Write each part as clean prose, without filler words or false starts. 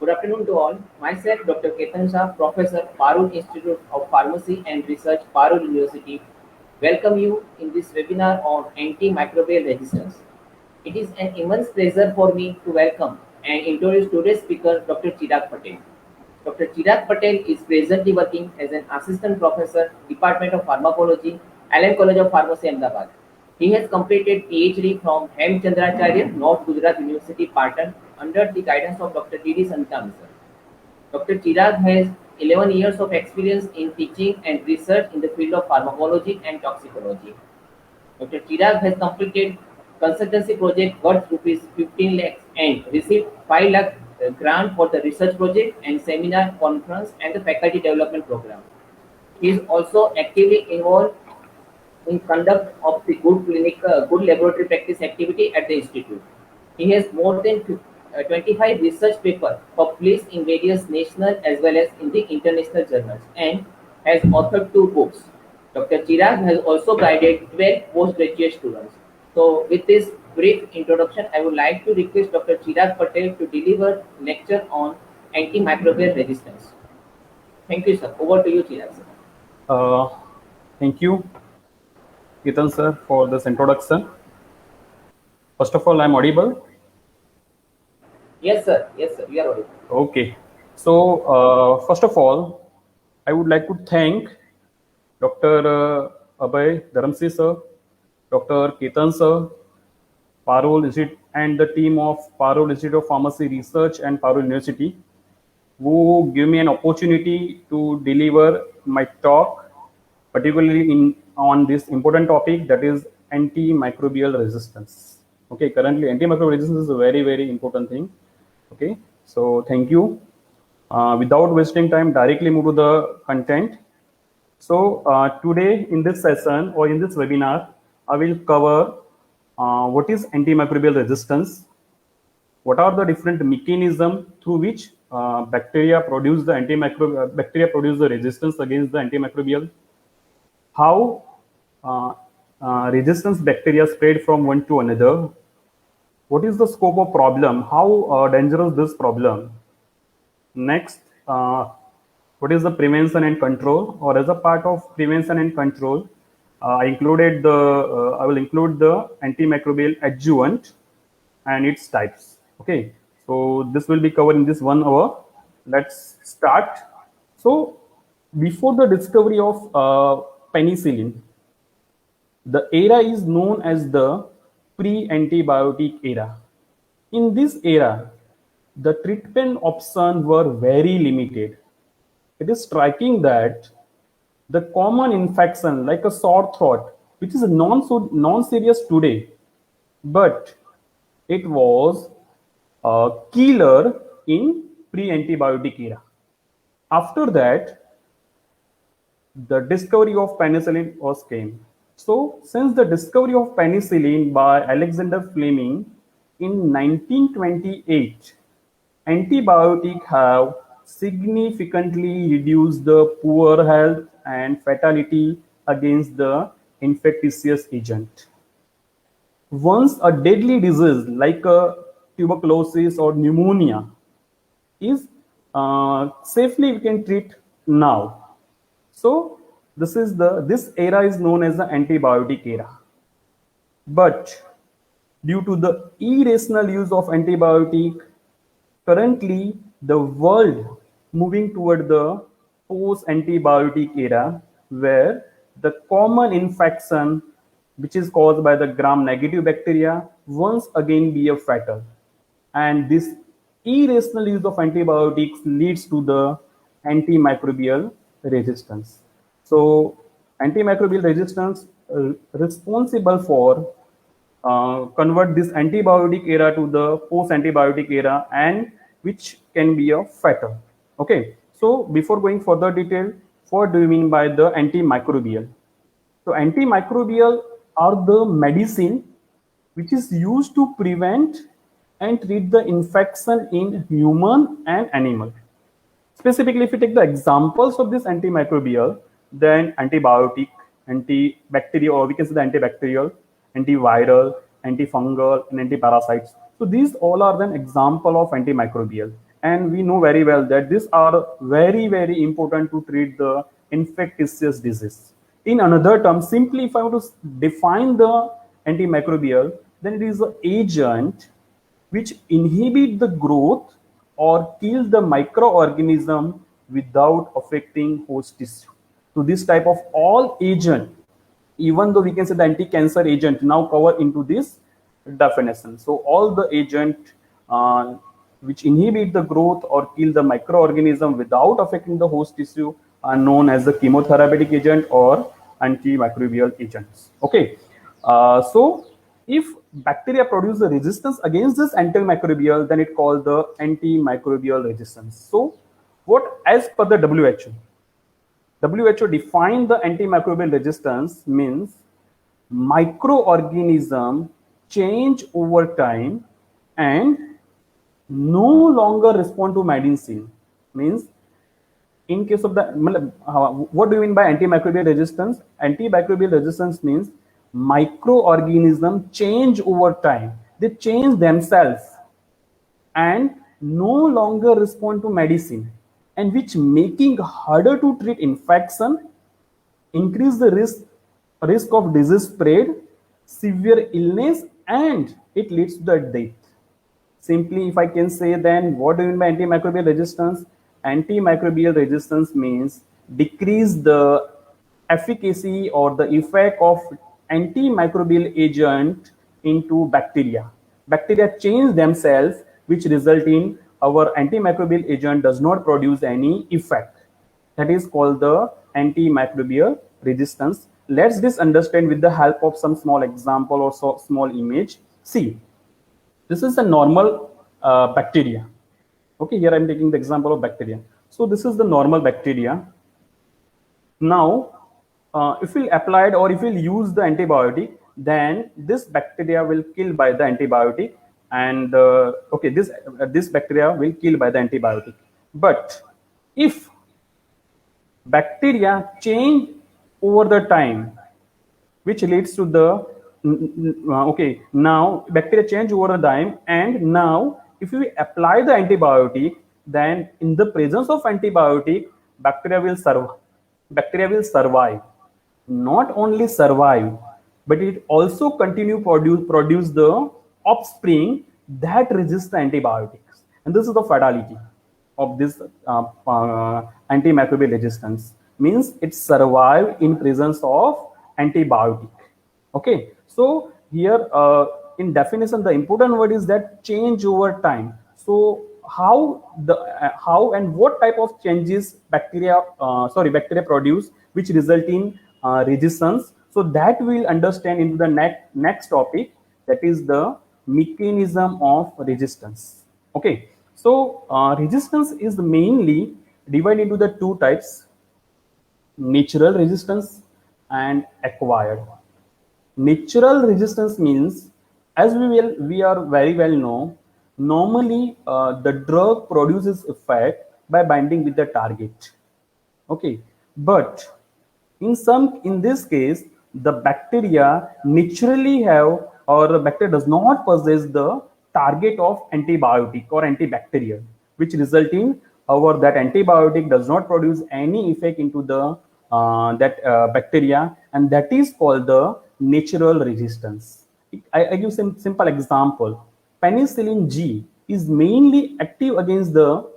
Good afternoon to all. Myself, Dr. Ketan Shah, Professor, Parul Institute of Pharmacy and Research, Parul University, welcome you in this webinar on antimicrobial resistance. It is an immense pleasure for me to welcome and introduce today's speaker, Dr. Chirag Patel. Dr. Chirag Patel is presently working as an assistant professor, Department of Pharmacology, Allen College of Pharmacy, Ahmedabad. He has completed PhD from Hemchandracharya, North Gujarat University, Patan, under the guidance of Dr. D.D. Santam, sir. Dr. Chirag has 11 years of experience in teaching and research in the field of pharmacology and toxicology. Dr. Chirag has completed consultancy project worth rupees 15 lakhs and received 5 lakh grant for the research project and seminar conference and the faculty development program. He is also actively involved in conduct of the good laboratory practice activity at the institute. He has more than 25 research papers published in various national as well as in the international journals and has authored 2 books. Dr. Chirag has also guided 12 postgraduate students. So with this brief introduction, I would like to request Dr. Chirag Patel to deliver lecture on antimicrobial resistance. Thank you, sir. Over to you, Chirag, sir. Thank you, Ketan sir, for this introduction. First of all, I'm audible. Yes, sir. Yes, sir. You are audible. Okay. So, first of all, I would like to thank Dr. Abhay Dharamsi sir, Dr. Ketan sir, Parul Institute, and the team of Parul Institute of Pharmacy Research and Parul University, who give me an opportunity to deliver my talk, particularly on this important topic, that is antimicrobial resistance. Okay, currently antimicrobial resistance is a very, very important thing. Okay, so thank you. Without wasting time, directly move to the content. So today in this session or in this webinar, I will cover what is antimicrobial resistance, what are the different mechanisms through which bacteria produce the resistance against the antimicrobial, how resistance bacteria spread from one to another, what is the scope of problem, how dangerous this problem. Next, what is the prevention and control, or as a part of prevention and control, I will include the antimicrobial adjuvant and its types. Okay, so this will be covered in this 1 hour. Let's start. So before the discovery of penicillin, the era is known as the pre-antibiotic era. In this era, the treatment options were very limited. It is striking that the common infection like a sore throat, which is non-serious today, but it was a killer in pre-antibiotic era. After that, the discovery of penicillin was came. So since the discovery of penicillin by Alexander Fleming in 1928, antibiotics have significantly reduced the poor health and fatality against the infectious agent. Once a deadly disease like tuberculosis or pneumonia is safely we can treat now. So this era is known as the antibiotic era. But due to the irrational use of antibiotic, currently the world moving toward the post-antibiotic era, where the common infection which is caused by the gram-negative bacteria once again be a fatal. And this irrational use of antibiotics leads to the antimicrobial resistance. So antimicrobial resistance responsible for convert this antibiotic era to the post-antibiotic era, and which can be a fatal. Okay, so before going further detail, what do you mean by the antimicrobial? So antimicrobial are the medicine which is used to prevent and treat the infection in human and animal. Specifically, if you take the examples of this antimicrobial, then antibiotic, antibacterial, or we can say the antibacterial, antiviral, antifungal, and antiparasites. So these all are an example of antimicrobial. and we know very well that these are very important to treat the infectious disease. In another term, simply if I want to define the antimicrobial, then it is an agent which inhibit the growth or kill the microorganism without affecting host tissue. So this type of all agent, even though we can say the anti-cancer agent, now cover into this definition. So all the agent which inhibit the growth or kill the microorganism without affecting the host tissue are known as the chemotherapeutic agent or antimicrobial agents. Okay, so if bacteria produce a resistance against this antimicrobial, then it called the antimicrobial resistance. So what, as per the WHO defined the antimicrobial resistance means microorganism change over time and no longer respond to medicine. Means in case of the what do you mean by antimicrobial resistance? Antimicrobial resistance means microorganism change over time. They change themselves and no longer respond to medicine, and which making harder to treat infection, increase the risk of disease spread, severe illness, and it leads to the death. Simply, if I can say, then what do you mean by antimicrobial resistance? Antimicrobial resistance means decrease the efficacy or the effect of antimicrobial agent into bacteria. Bacteria change themselves, which result in our antimicrobial agent does not produce any effect. That is called the antimicrobial resistance. Let's just understand with the help of some small example or small image. See, this is a normal bacteria. Okay, here I'm taking the example of bacteria. So this is the normal bacteria. Now, if we applied or if we use the antibiotic, then this bacteria will kill by the antibiotic, and okay, this bacteria will kill by the antibiotic. But if bacteria change over the time, which leads to the okay, now bacteria change over the time, and now if we apply the antibiotic, then in the presence of antibiotic, bacteria will survive. Not only survive, but it also continue produce the offspring that resist the antibiotics, and this is the fatality of this antimicrobial resistance. Means it survive in presence of antibiotic. Okay, so here in definition, the important word is that change over time. So how and what type of changes bacteria produce which result in resistance? So that we'll understand into the next topic, that is the mechanism of resistance. Okay, so resistance is mainly divided into the two types: natural resistance and acquired. Natural resistance means, as we are very well know, normally the drug produces effect by binding with the target. Okay, but in this case, the bacteria naturally have, or the bacteria does not possess the target of antibiotic or antibacterial, which result in our that antibiotic does not produce any effect into the that bacteria, and that is called the natural resistance. I give some simple example. Penicillin G is mainly active against the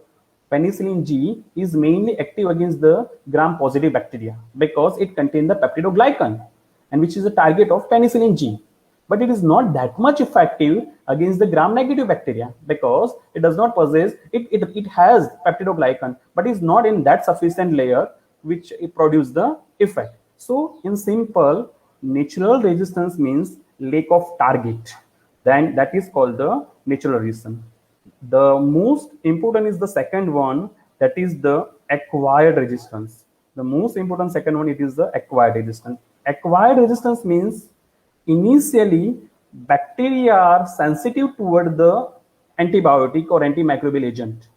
Penicillin G is mainly active against the gram-positive bacteria because it contains the peptidoglycan, and which is the target of penicillin G. But it is not that much effective against the gram-negative bacteria because it does not possess, it has peptidoglycan, but is not in that sufficient layer which it produce the effect. So in simple, natural resistance means lack of target. Then that is called the natural resistance. The most important is the second one, that is the acquired resistance. The most important second one, it is the acquired resistance. Acquired resistance means initially bacteria are sensitive toward the antibiotic or antimicrobial agent,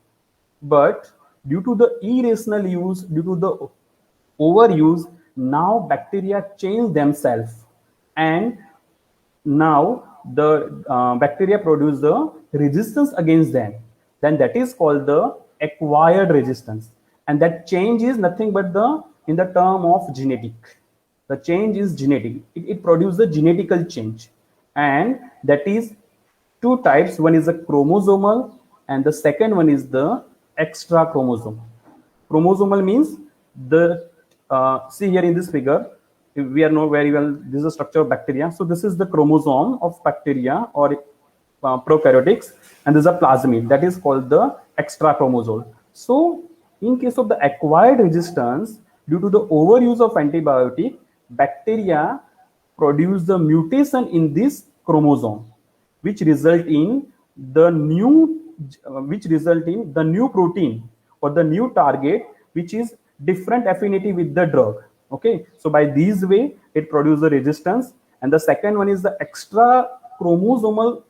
but due to the irrational use, due to the overuse, now bacteria change themselves, and now the bacteria produce the resistance against them. then that is called the acquired resistance. And that change is nothing but the in the term of genetic. The change is genetic. It produces a genetical change, and that is two types. One is a chromosomal, and the second one is the extra chromosome. Chromosomal means the see here in this figure, we are know very well this is the structure of bacteria. So this is the chromosome of bacteria or prokaryotics, and this is a plasmid that is called the extra chromosome. So in case of the acquired resistance due to the overuse of antibiotic, bacteria produce the mutation in this chromosome, which result in the new protein or the new target, which is different affinity with the drug. Okay, so by this way it produces the resistance. And the second one is the extra chromosomal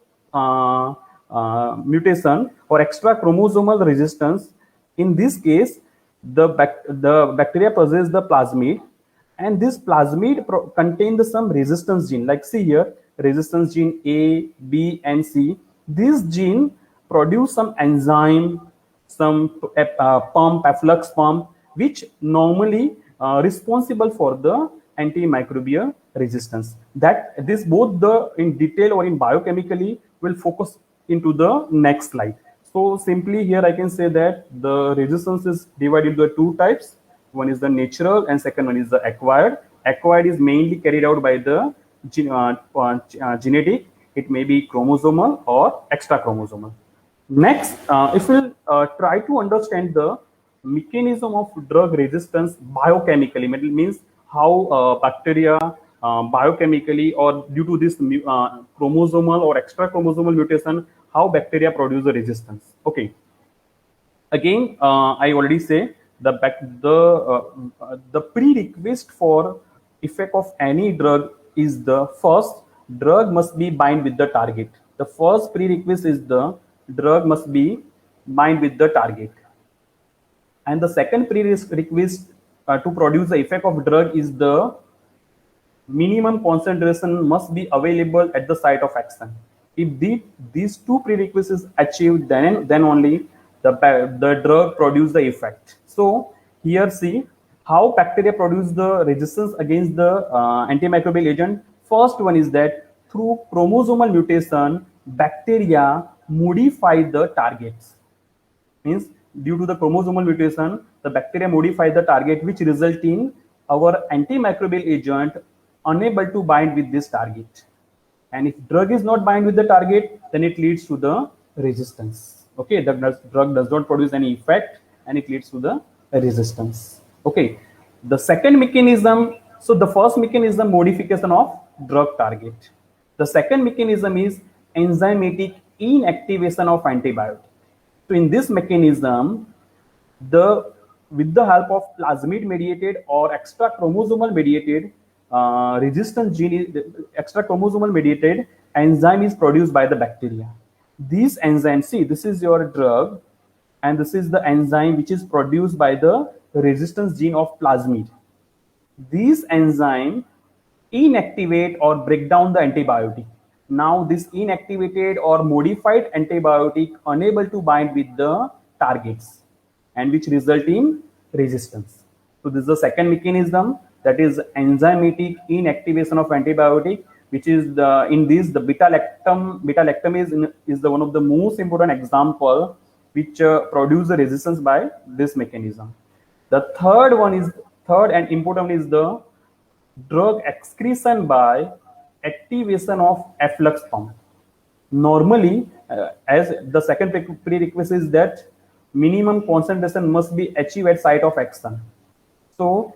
mutation or extra chromosomal resistance. In this case, the bacteria possess the plasmid, and this plasmid contains some resistance gene, like see here, resistance gene A, B, and C. This gene produce some enzyme, some pump, efflux pump, which normally responsible for the antimicrobial resistance. That this both the in detail or in biochemically will focus into the next slide. So simply here I can say that the resistance is divided into two types. One is the natural and second one is the acquired. Acquired is mainly carried out by the genetic. It may be chromosomal or extra chromosomal. Next, if we'll try to understand the mechanism of drug resistance biochemically, it means how bacteria biochemically or due to this chromosomal or extra chromosomal mutation, how bacteria produce the resistance. Okay. Again, I already say the prerequisite for effect of any drug is the first drug must be bind with the target. The first prerequisite is the drug must be bind with the target, and the second prerequisite to produce the effect of drug is the minimum concentration must be available at the site of action. If these two prerequisites achieved, then only the drug produce the effect. So here see how bacteria produce the resistance against the antimicrobial agent. First one is that through chromosomal mutation, bacteria modify the targets. Means due to the chromosomal mutation, the bacteria modify the target, which result in our antimicrobial agent unable to bind with this target. And if drug is not bind with the target, then it leads to the resistance. Okay, the drug does not produce any effect and it leads to the resistance. Okay, the second mechanism, so the first mechanism modification of drug target. The second mechanism is enzymatic inactivation of antibiotic. So in this mechanism, with the help of plasmid mediated or extra chromosomal mediated resistance gene, extra chromosomal mediated enzyme is produced by the bacteria. These enzymes, see, this is your drug, and this is the enzyme which is produced by the resistance gene of plasmid. These enzyme inactivate or break down the antibiotic. Now this inactivated or modified antibiotic unable to bind with the targets, and which result in resistance. So this is the second mechanism, that is enzymatic inactivation of antibiotic, which is in this the beta lactam is the one of the most important example which produce the resistance by this mechanism. The third and important is the drug excretion by activation of efflux pump. Normally, as the second prerequisite is that minimum concentration must be achieved at site of action. So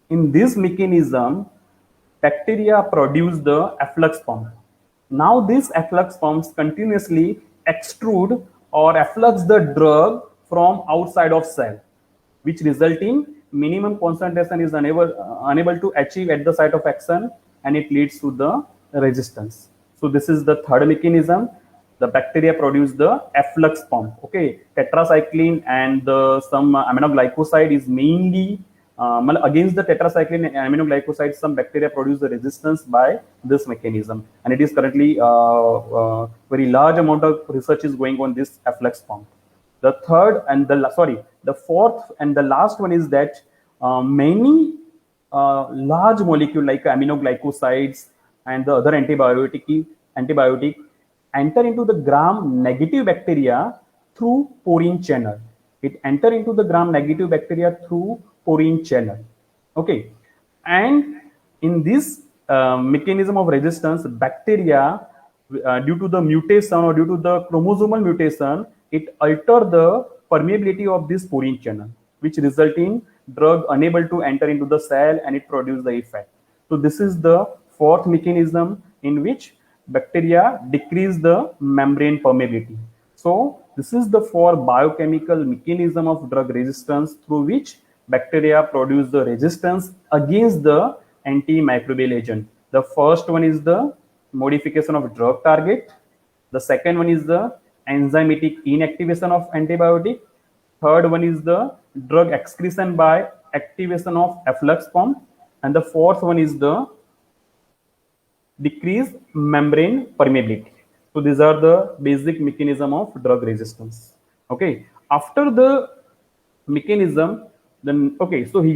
in this mechanism, bacteria produce the efflux pump. Now these efflux pumps continuously extrude or efflux the drug from outside of cell, which result in minimum concentration is unable to achieve at the site of action, and it leads to the resistance. So this is the third mechanism. The bacteria produce the efflux pump. Okay, tetracycline and some aminoglycoside is mainly against the tetracycline and aminoglycoside. Some bacteria produce the resistance by this mechanism, and it is currently very large amount of research is going on this efflux pump. The third and the sorry, the fourth and the last one is that many large molecule like aminoglycosides and the other antibiotic enter into the gram negative bacteria through porine channel. It enter into the gram negative bacteria through porine channel. Okay, and in this mechanism of resistance, bacteria, due to the mutation or due to the chromosomal mutation, it alter the permeability of this porine channel, which result in drug unable to enter into the cell and it produce the effect. So this is the fourth mechanism in which bacteria decrease the membrane permeability. So this is the four biochemical mechanism of drug resistance through which bacteria produce the resistance against the antimicrobial agent. The first one is the modification of drug target. The second one is the enzymatic inactivation of antibiotic. Third one is the drug excretion by activation of efflux pump. And the fourth one is the decrease membrane permeability. So these are the basic mechanism of drug resistance. Okay. After the mechanism, then okay. So we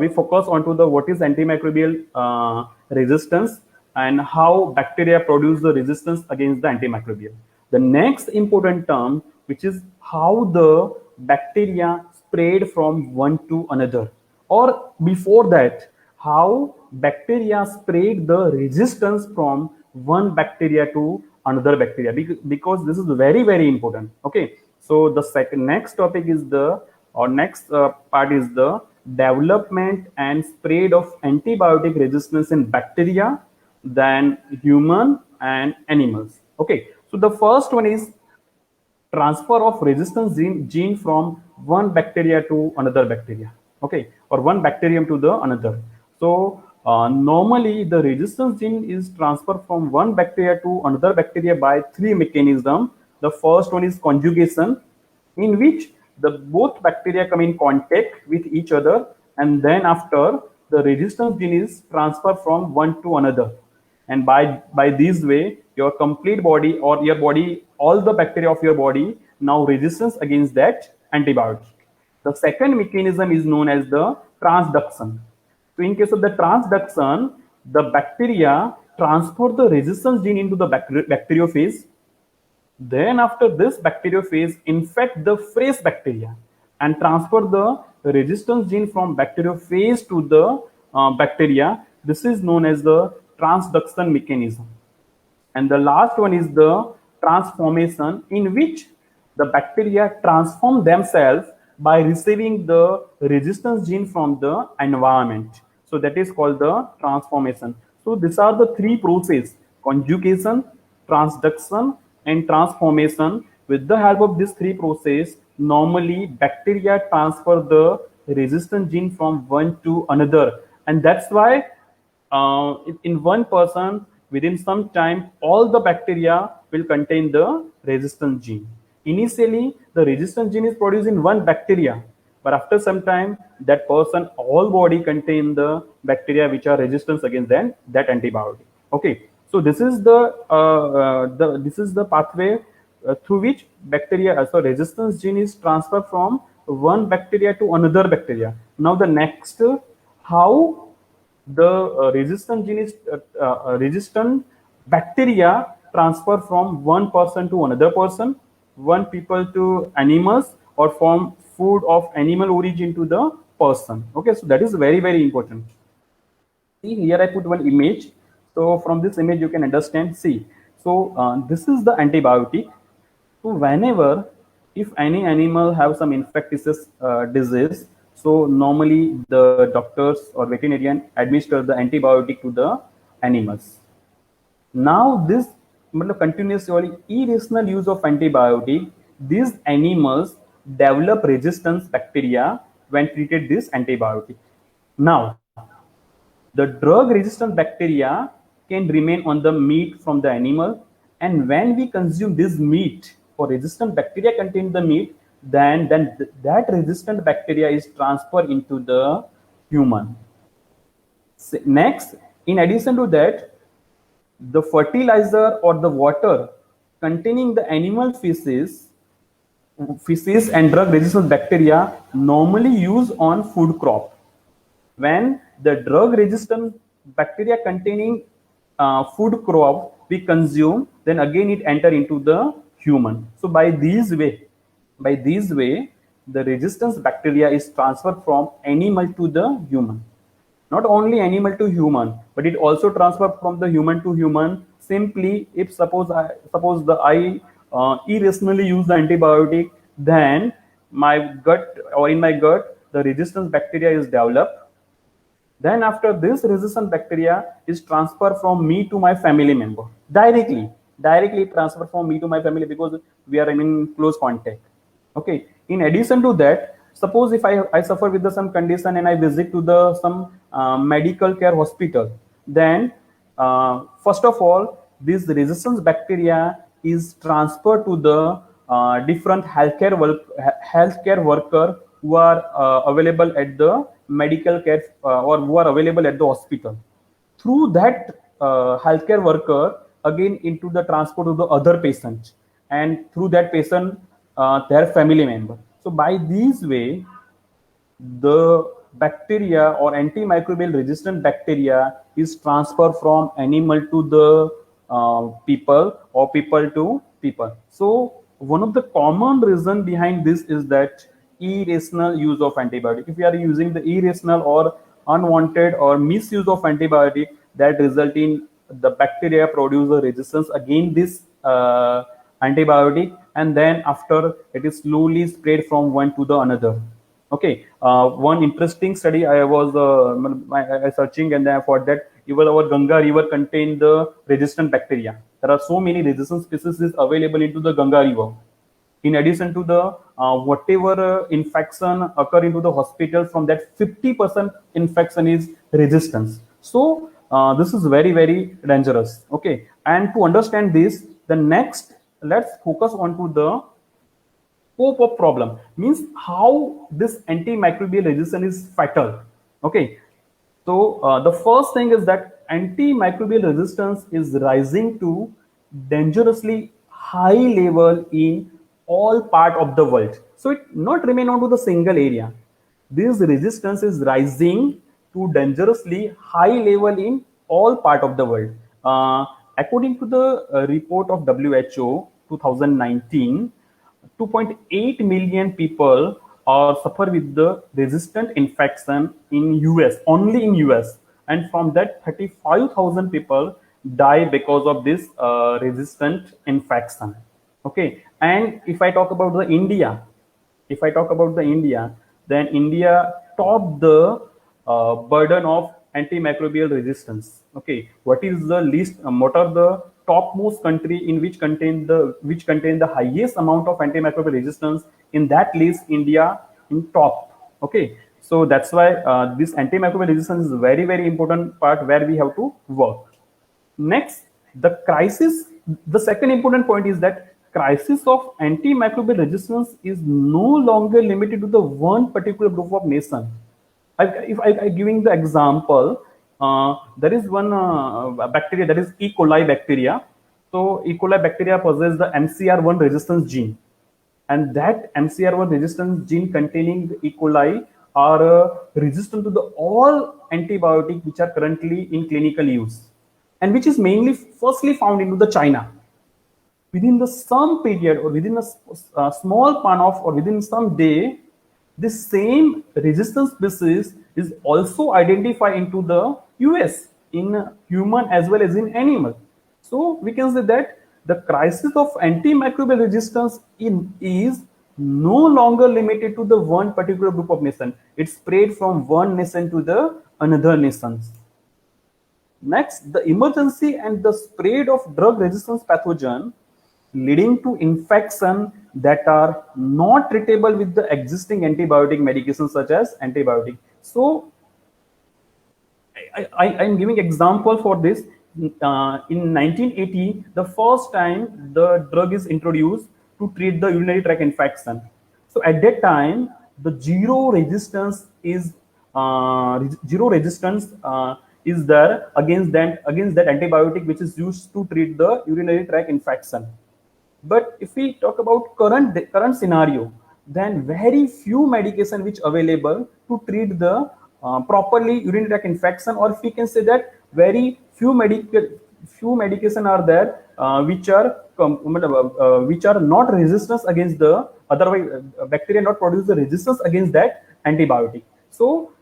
focus onto the what is antimicrobial resistance and how bacteria produce the resistance against the antimicrobial. The next important term, which is how the bacteria spread from one to another, or before that, how bacteria spread the resistance from one bacteria to another bacteria, because this is very important. Okay, so the next topic is the or next part is the development and spread of antibiotic resistance in bacteria, then human and animals. Okay, so the first one is transfer of resistance gene from one bacteria to another bacteria, okay, or one bacterium to the another. So normally the resistance gene is transferred from one bacteria to another bacteria by three mechanisms. The first one is conjugation, in which the both bacteria come in contact with each other, and then after the resistance gene is transferred from one to another, and by this way your complete body or your body, all the bacteria of your body now resistance against that antibiotic. The second mechanism is known as the transduction. So in case of the transduction, the bacteria transfer the resistance gene into the bacteriophage. Then after this bacteriophage infect the fresh bacteria and transfer the resistance gene from bacteriophage to the bacteria. This is known as the transduction mechanism. And the last one is the transformation, in which the bacteria transform themselves by receiving the resistance gene from the environment. So that is called the transformation. So these are the three processes: conjugation, transduction, and transformation. With the help of these three processes, normally bacteria transfer the resistance gene from one to another. And that's why in one person, within some time, all the bacteria will contain the resistance gene. Initially, the resistance gene is produced in one bacteria, but after some time, that person, all body contain the bacteria which are resistant against that antibiotic. Okay, so this is the pathway through which bacteria, so resistance gene is transferred from one bacteria to another bacteria. Now the next, how the resistant bacteria transfer from one person to another person, one people to animals, or from food of animal origin to the person. Okay, so that is very important. See, here I put one image. So from this image you can understand. See, so this is the antibiotic. So whenever, if any animal have some infectious disease, so normally the doctors or veterinarian administer the antibiotic to the animals. Now this continuous or irrational use of antibiotic, these animals develop resistance bacteria when treated this antibiotic. Now the drug resistant bacteria can remain on the meat from the animal, and when we consume this meat or resistant bacteria contain the meat, then that resistant bacteria is transferred into the human. Next, in addition to that, the fertilizer or the water containing the animal feces feces and drug resistant bacteria normally use on food crop. When the drug resistant bacteria containing food crop we consume, then again it enter into the human. So by this way the resistance bacteria is transferred from animal to the human. Not only animal to human, but it also transfer from the human to human. Simply, if suppose I irrationally use the antibiotic, then my gut or in my gut the resistance bacteria is developed. Then after this resistant bacteria is transferred from me to my family member directly transfer from me to my family, because we are in close contact. Okay. In addition to that, suppose if I suffer with some condition and I visit to the some medical care hospital, then first of all this resistance bacteria is transferred to the different healthcare worker who are available at the medical care or who are available at the hospital. Through that healthcare worker again into the transport to the other patient, and through that patient their family member. So by this way the bacteria or antimicrobial resistant bacteria is transferred from animal to the people or people to people. So one of the common reason behind this is that irrational use of antibiotic. If we are using the irrational or unwanted or misuse of antibiotic, that result in the bacteria produce a resistance against this antibiotic, and then after it is slowly spread from one to the another. Okay, one interesting study I was searching, and then for that, even our Ganga river contain the resistant bacteria. There are so many resistant species is available into the Ganga river. In addition to the whatever infection occur into the hospital, from that 50% infection is resistance. So this is very very dangerous. Okay, and to understand this, the next let's focus on to the scope of problem, means how this antimicrobial resistance is fatal. Okay, so the first thing is that antimicrobial resistance is rising to dangerously high level in all part of the world. So it not remain onto the single area. This resistance is rising to dangerously high level in all part of the world. According to the report of WHO 2019, 2.8 million people are suffer with the resistant infection in US, only in US, and from that 35,000 people die because of this resistant infection. Okay, and if I talk about the India, then India top the burden of antimicrobial resistance. Okay, what is the least? What are the topmost country in which contain the highest amount of antimicrobial resistance? In that list, India in top. Okay, so that's why this antimicrobial resistance is a very very important part where we have to work. Next, the second important point is that crisis of antimicrobial resistance is no longer limited to the one particular group of nation. If I giving the example, there is one bacteria, that is E. coli bacteria. So E. coli bacteria possess the MCR1 resistance gene, and that MCR1 resistance gene containing the E. coli are resistant to the all antibiotic which are currently in clinical use, and which is mainly firstly found into the China. Within the some period or within a small span of or within some day, this same resistance species is also identified into the US in human as well as in animal. So we can say that the crisis of antimicrobial resistance is no longer limited to the one particular group of nation. It spread from one nation to the another nations. Next, the emergency and the spread of drug resistance pathogen leading to infection that are not treatable with the existing antibiotic medications such as antibiotic. So I'm giving example for this. In 1980, the first time the drug is introduced to treat the urinary tract infection. So at that time, the zero resistance is there against that antibiotic which is used to treat the urinary tract infection. But if we talk about current scenario, then very few medication which available to treat the properly urinary tract infection, or if we can say that very few medication are there which are not resistance against the otherwise bacteria not produce the resistance against that antibiotic. So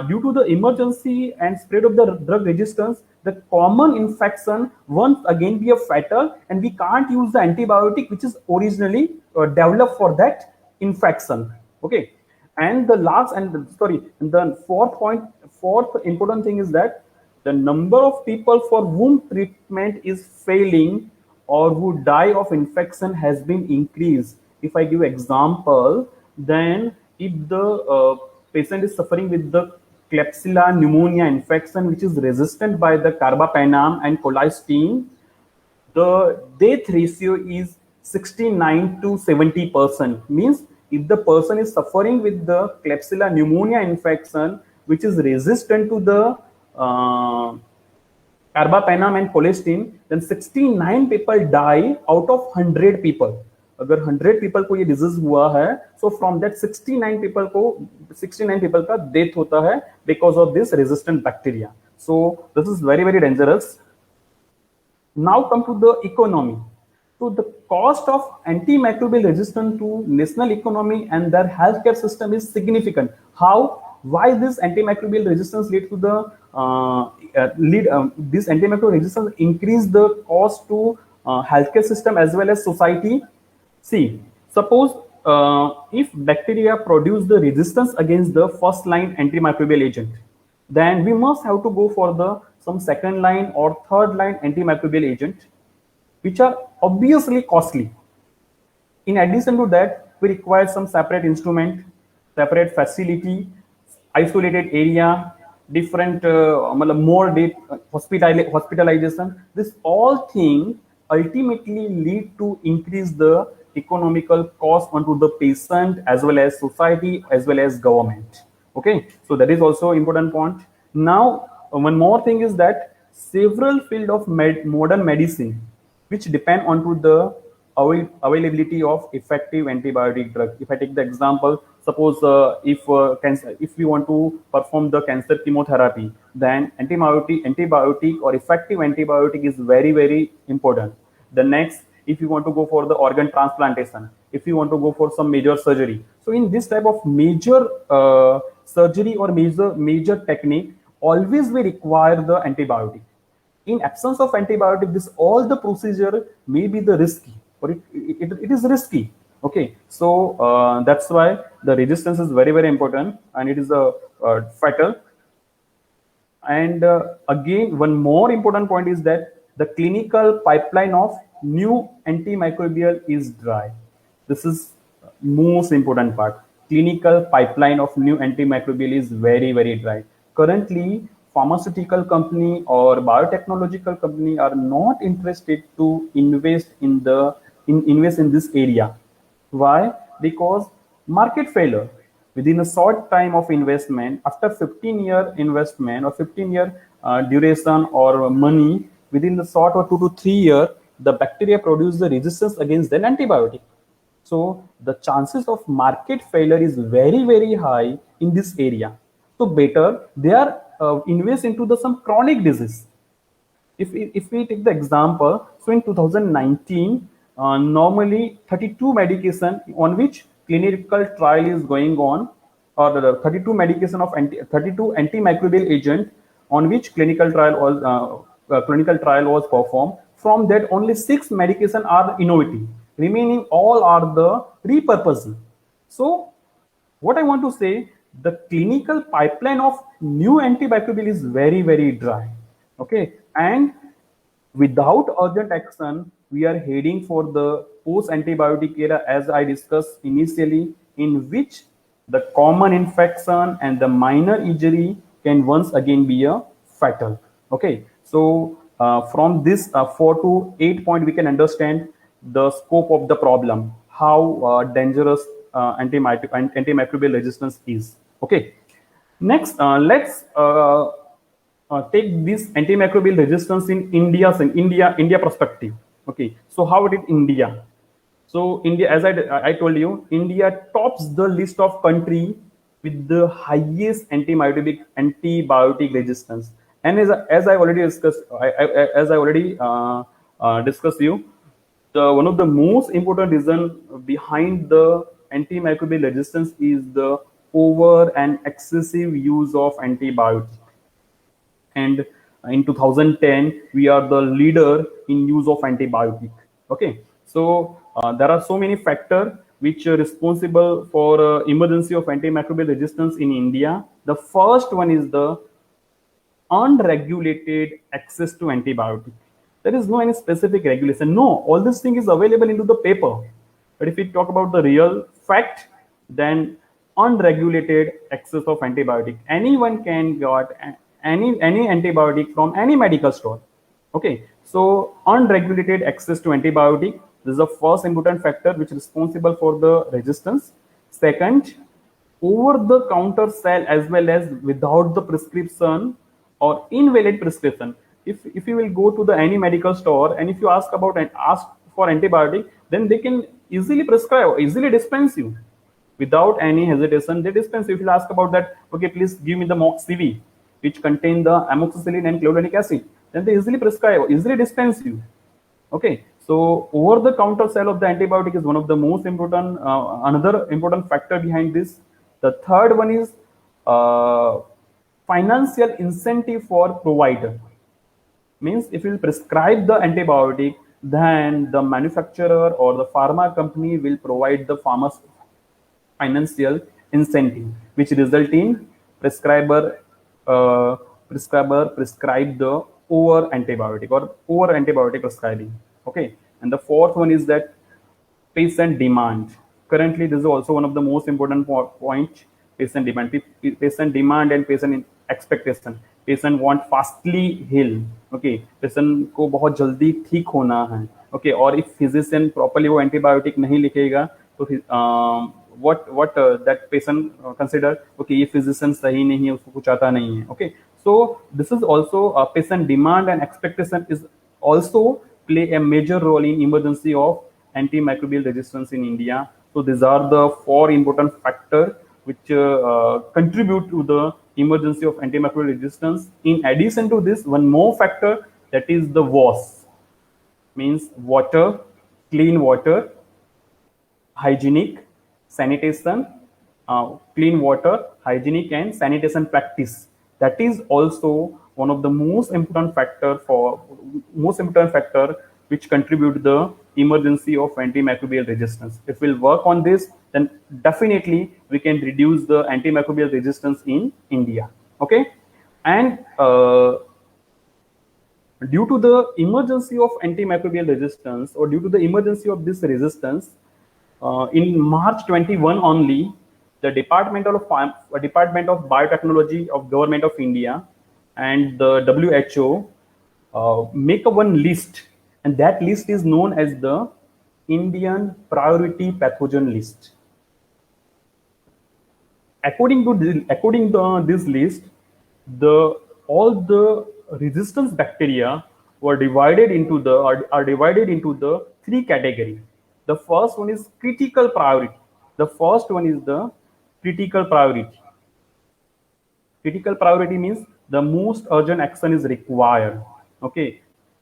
due to the emergency and spread of the drug resistance, the common infection once again be a fatal, and we can't use the antibiotic which is originally developed for that infection. Okay, and the last and sorry, and the fourth important thing is that the number of people for whom treatment is failing or who die of infection has been increased. If I give example, then if the patient is suffering with the Klebsiella pneumonia infection, which is resistant by the carbapenem and colistin, the death ratio is 69 to 70%. Means if the person is suffering with the Klebsiella pneumonia infection, which is resistant to the carbapenem and colistin, then 69 people die out of 100 people. अगर 100 people को ये disease हुआ है, so from that 69 people का death होता है because of this resistant bacteria. So this is very very dangerous. Now come to the economy. So the cost of antimicrobial resistance to national economy and their healthcare system is significant. How? Why this antimicrobial resistance lead to the this antimicrobial resistance increase the cost to healthcare system as well as society? See, suppose if bacteria produce the resistance against the first line antimicrobial agent, then we must have to go for the some second line or third line antimicrobial agent, which are obviously costly. In addition to that, we require some separate instrument, separate facility, isolated area, different more deep hospitalization. This all thing ultimately lead to increase the economical cost onto the patient as well as society as well as government. Okay, so that is also important point. Now one more thing is that several field of modern medicine which depend onto the availability of effective antibiotic drug. If I take the example, suppose if we want to perform the cancer chemotherapy, then antibiotic or effective antibiotic is very very important. The next, if you want to go for the organ transplantation, if you want to go for some major surgery, so in this type of major surgery or major technique, always we require the antibiotic. In absence of antibiotic, this all the procedure may be the risky, or it is risky. Okay, so that's why the resistance is very very important, and it is a fatal. And again, one more important point is that the clinical pipeline of new antimicrobial is dry. This is most important part. Clinical pipeline of new antimicrobial is very very dry. Currently, pharmaceutical company or biotechnological company are not interested to invest in this area. Why? Because market failure. Within a short time of investment, after 15-year investment or 15-year duration or money, within the short or 2 to 3 year, the bacteria produce the resistance against an antibiotic. So the chances of market failure is very very high in this area. So better they are invest into the some chronic disease. If we take the example, so in 2019, normally 32 medication on which clinical trial is going on, or the 32 medication of 32 antimicrobial agent on which clinical trial was performed. From that, only 6 medication are innovative. Remaining all are the repurposing. So what I want to say, the clinical pipeline of new antimicrobial is very very dry. Okay, and without urgent action, we are heading for the post antibiotic era, as I discussed initially, in which the common infection and the minor injury can once again be a fatal. Okay, so from this 4 to 8 point, we can understand the scope of the problem, how dangerous antimicrobial resistance is. Okay, next let's take this antimicrobial resistance in India perspective. Okay, so how it is India? So India, as I told you, India tops the list of country with the highest antibiotic resistance. And as I already discussed, as I already discussed you, the one of the most important reason behind the antimicrobial resistance is the over and excessive use of antibiotics. And in 2010 we are the leader in use of antibiotic. Okay, so there are so many factors which are responsible for emergency of antimicrobial resistance in India. The first one is the unregulated access to antibiotic. There is no any specific regulation. No, all this thing is available into the paper. But if we talk about the real fact, then unregulated access of antibiotic. Anyone can get any antibiotic from any medical store. Okay, so unregulated access to antibiotic. This is the first important factor which is responsible for the resistance. Second, over the counter sale as well as without the prescription or invalid prescription. If you will go to the any medical store and if you ask about and ask for antibiotic, then they can easily prescribe, easily dispense you without any hesitation. They dispense you. If you ask about that, okay, please give me the moxCV which contain the amoxicillin and chloronic acid, then they easily prescribe, easily dispense you. Okay, so over the counter sale of the antibiotic is one of the most important, another important factor behind this. The third one is financial incentive for provider. Means if you prescribe the antibiotic, then the manufacturer or the pharma company will provide the farmers financial incentive, which result in prescriber prescribe the over antibiotic or over antibiotic prescribing. Okay, and the fourth one is that patient demand. Currently, this is also one of the most important point. Patient demand, patient demand and patient expectation. Patient want fastly heal. Okay, patient को बहुत जल्दी ठीक होना है. Okay, और if physician properly वो antibiotic नहीं लिखेगा तो what that patient consider, okay, ये physician सही नहीं है, उसको कुछ आता नहीं है. Okay, so this is also patient demand and expectation is also play a major role in emergency of antimicrobial resistance in India. So these are the four important factors which contribute to the emergency of antimicrobial resistance. In addition to this, one more factor, that is the WAS, means water, clean water, hygienic, sanitation, clean water, hygienic and sanitation practice. That is also one of the most important factor which contribute the emergency of antimicrobial resistance. If we'll work on this, then definitely we can reduce the antimicrobial resistance in India. Okay, and due to the emergency of antimicrobial resistance or due to the emergency of this resistance, in March 21 only, the Department of Biotechnology of Government of India and the WHO make a one list, and that list is known as the Indian Priority Pathogen List. According to this list, all the resistance bacteria were divided into are divided into the three categories. The first one is critical priority. The first one is the critical priority. Critical priority means the most urgent action is required. Okay.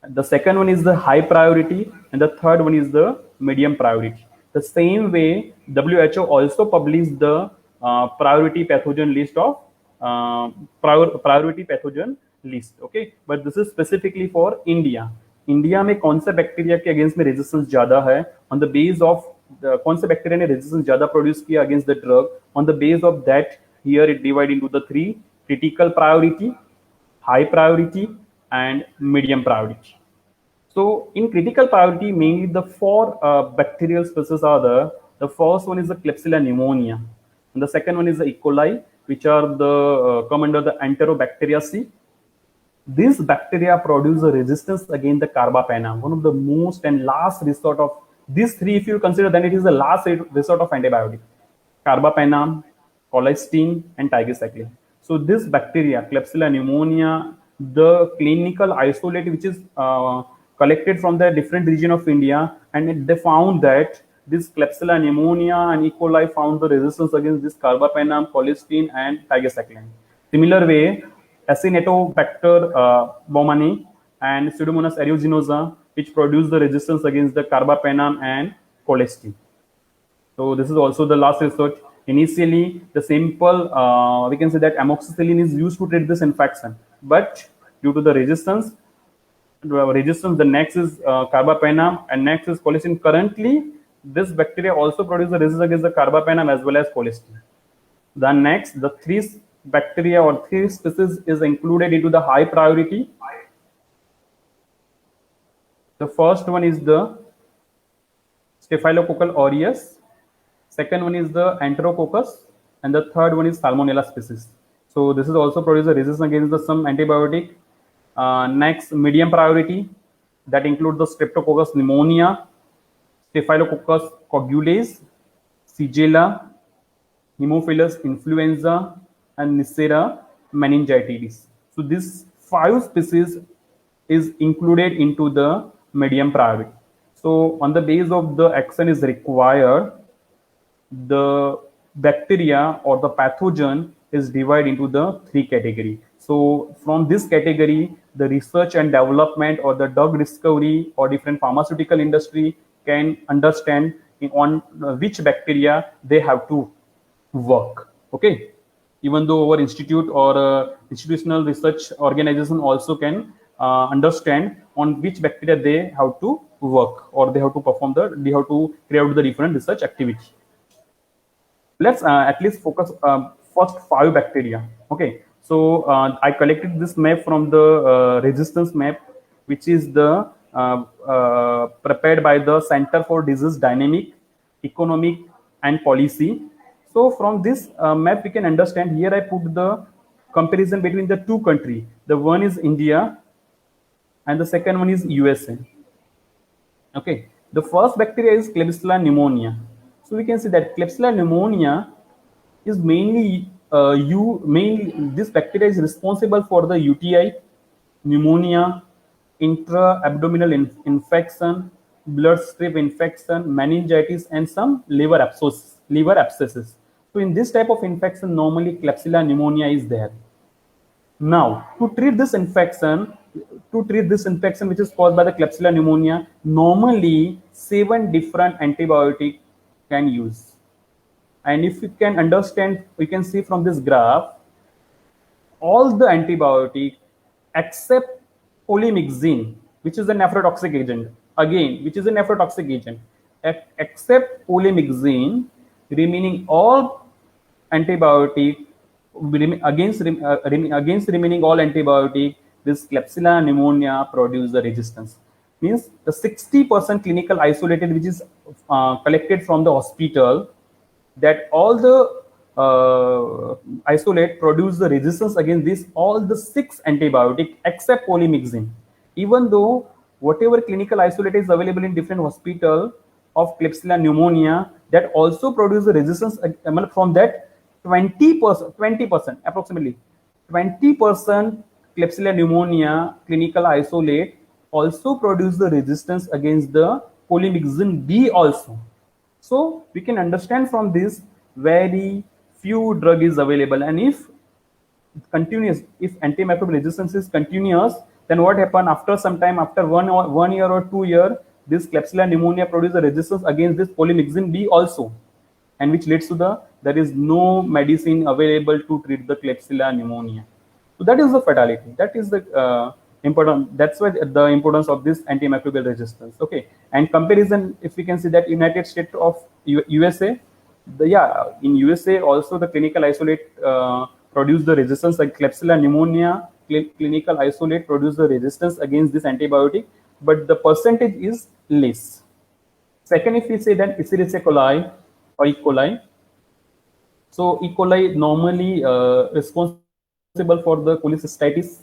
The second one is the high priority, and the third one is the medium priority. The same way, WHO also published the priority pathogen list of priority pathogen list. Okay, but this is specifically for India. India में कौन सा bacteria के against में resistance ज्यादा है, on the base of कौन सा bacteria ने रेजिस्टेंस ज्यादा प्रोड्यूस किया against the drug, on the base of that here it divide into the three: critical priority, high priority and medium priority. So in critical priority, mainly the four bacterial species are there. The first one is the Klebsiella pneumonia, and the second one is the E. coli, which are the come under the Enterobacteriaceae. These bacteria produce a resistance against the carbapenem, one of the most and last resort of these three. If you consider, then it is the last resort of antibiotic: carbapenem, colistin, and tigecycline. So this bacteria, Klebsiella pneumonia, the clinical isolate which is collected from the different region of India, and they found that this Klebsiella pneumonia and E. coli found the resistance against this carbapenem, colistin, and tigecycline. Similar way, Acinetobacter baumannii and Pseudomonas aeruginosa, which produce the resistance against the carbapenem and colistin. So this is also the last research. Initially, the simple, we can say that amoxicillin is used to treat this infection, but due to the resistance, the next is carbapenem and next is colistin. Currently, this bacteria also produces the resistance against the carbapenem as well as colistin. The next, the three bacteria or three species is included into the high priority. The first one is the Staphylococcal aureus. Second one is the Enterococcus, and the third one is Salmonella species. So this is also produce a resistance against the some antibiotic. Next, medium priority, that include the Streptococcus pneumonia, Staphylococcus coagulase, Shigella, Haemophilus influenza, and Neisseria meningitidis. So this 5 species is included into the medium priority. So on the base of the action is required, the bacteria or the pathogen is divided into the 3 category. So from this category, the research and development or the drug discovery or different pharmaceutical industry can understand on which bacteria they have to work. Okay, even though our institute or institutional research organization also can understand on which bacteria they have to work, or they have to they have to carry out the different research activity. Let's at least focus first 5 bacteria. Okay, so I collected this map from the resistance map, which is the prepared by the Center for Disease Dynamic, Economic and Policy. So from this map we can understand, here I put the comparison between the 2 countries. The one is India and the second one is USA. Okay, the first bacteria is Klebsiella pneumonia. So we can see that Klebsiella pneumonia is mainly this bacteria is responsible for the UTI, pneumonia, intra-abdominal infection, bloodstream infection, meningitis, and some liver abscesses. So in this type of infection, normally Klebsiella pneumonia is there. Now, to treat this infection, which is caused by the Klebsiella pneumonia, normally 7 different antibiotics can use. And if you can understand, we can see from this graph, all the antibiotic except polymyxin, which is a nephrotoxic agent, except polymyxin, remaining all antibiotic against remaining all antibiotic, this Klebsiella pneumonia produce the resistance. Means the 60% clinical isolated, which is collected from the hospital, that all the isolate produce the resistance against this all the 6 antibiotic except polymyxin. Even though whatever clinical isolate is available in different hospital of Klebsiella pneumonia, that also produce the resistance from that 20% approximately 20% Klebsiella pneumonia clinical isolate also produce the resistance against the polymyxin B also. So we can understand from this very few drug is available, and if antimicrobial resistance is continuous, then what happen after some time, after 1 year or 2 year, this Klebsiella pneumonia produce a resistance against this polymyxin B also, and which leads to there is no medicine available to treat the Klebsiella pneumonia. So that is the fatality. That is the important. That's why the importance of this antimicrobial resistance. Okay, and comparison, if we can see that United States of USA, in USA also the clinical isolate produce the resistance like Klebsiella pneumonia. Clinical isolate produce the resistance against this antibiotic, but the percentage is less. Second, if we say that Escherichia coli or E. coli, so E. coli normally responsible for the cholecystitis,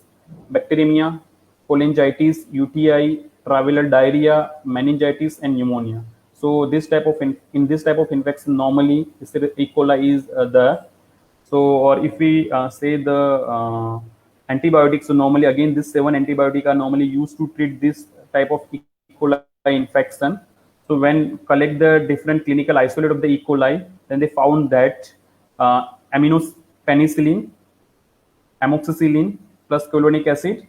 bacteremia, cholangitis, UTI, traveler diarrhea, meningitis, and pneumonia. So this type of in this type of infection, normally E. coli is there. So, or if we say the antibiotics, so normally again this 7 antibiotics are normally used to treat this type of E. coli infection. So So when collect the different clinical isolate of the E. coli, then they found that aminopenicillin, amoxicillin plus colonic acid,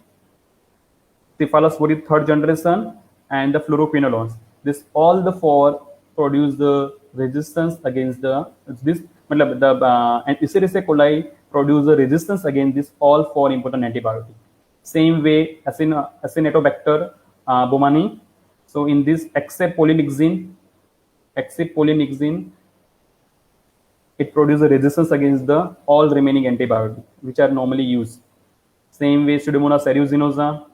cephalosporin third generation, and the fluoroquinolones. This all the four produce the resistance against this. मतलब the and Escherichia coli produce the resistance against this all four important antibiotics. Same way as in Acinetobacter baumannii. So in this except polymyxin, it produces a resistance against the all remaining antibiotics which are normally used. Same way Pseudomonas aeruginosa,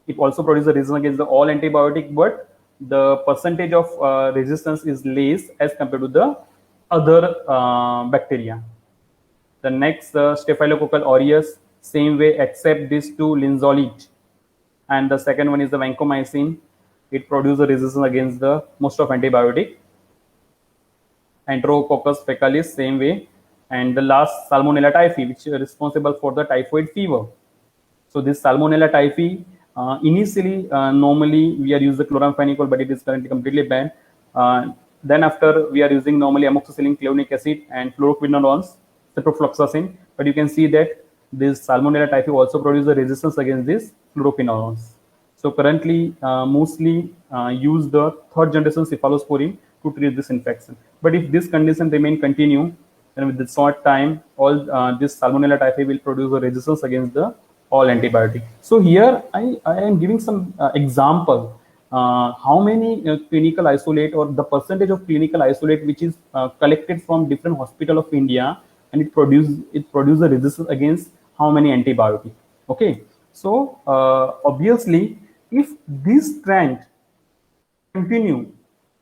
it also produces a resistance against the all antibiotic, but the percentage of resistance is less as compared to the other bacteria. The next Staphylococcal aureus, same way except these two linezolid, and the second one is the vancomycin. It produces a resistance against the most of antibiotic. Enterococcus faecalis, same way, and the last Salmonella typhi, which is responsible for the typhoid fever. So this Salmonella typhi, initially, normally we are using the chloramphenicol, but it is currently completely banned. Then after we are using normally amoxicillin, clavonic acid, and fluoroquinolones, ciprofloxacin. But you can see that this Salmonella typhi also produces a resistance against these fluoroquinolones. So currently, mostly use the third generation cephalosporin to treat this infection. But if this condition remain continue, then with the short time, all this Salmonella typhi will produce a resistance against the all antibiotic. So here I am giving some example. How many clinical isolate or the percentage of clinical isolate which is collected from different hospital of India, and it produce a resistance against how many antibiotic. Okay, so obviously if this trend continue,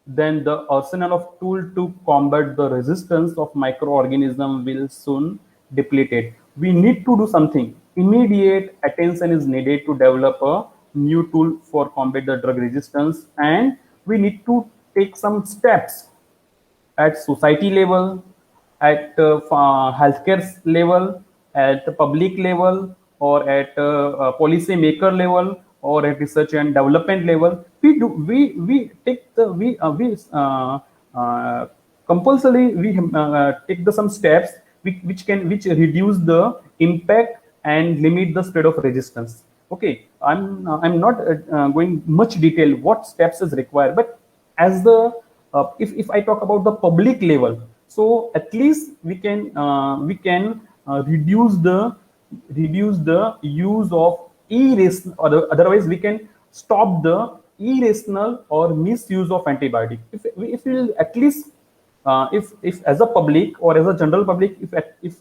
then the arsenal of tool to combat the resistance of microorganism will soon depleted. We need to do something. Immediate attention is needed to develop a new tool for combat the drug resistance, and we need to take some steps at society level, at healthcare level, at the public level, or at policy maker level, or at research and development level. We take the we compulsorily we take the some steps which reduce the impact and limit the spread of resistance. Okay, I'm not going much detail what steps is required, but as the if I talk about the public level, so at least we can reduce the use of irrational, or otherwise we can stop the irrational or misuse of antibiotic. If we will at least if as a public or as a general public, if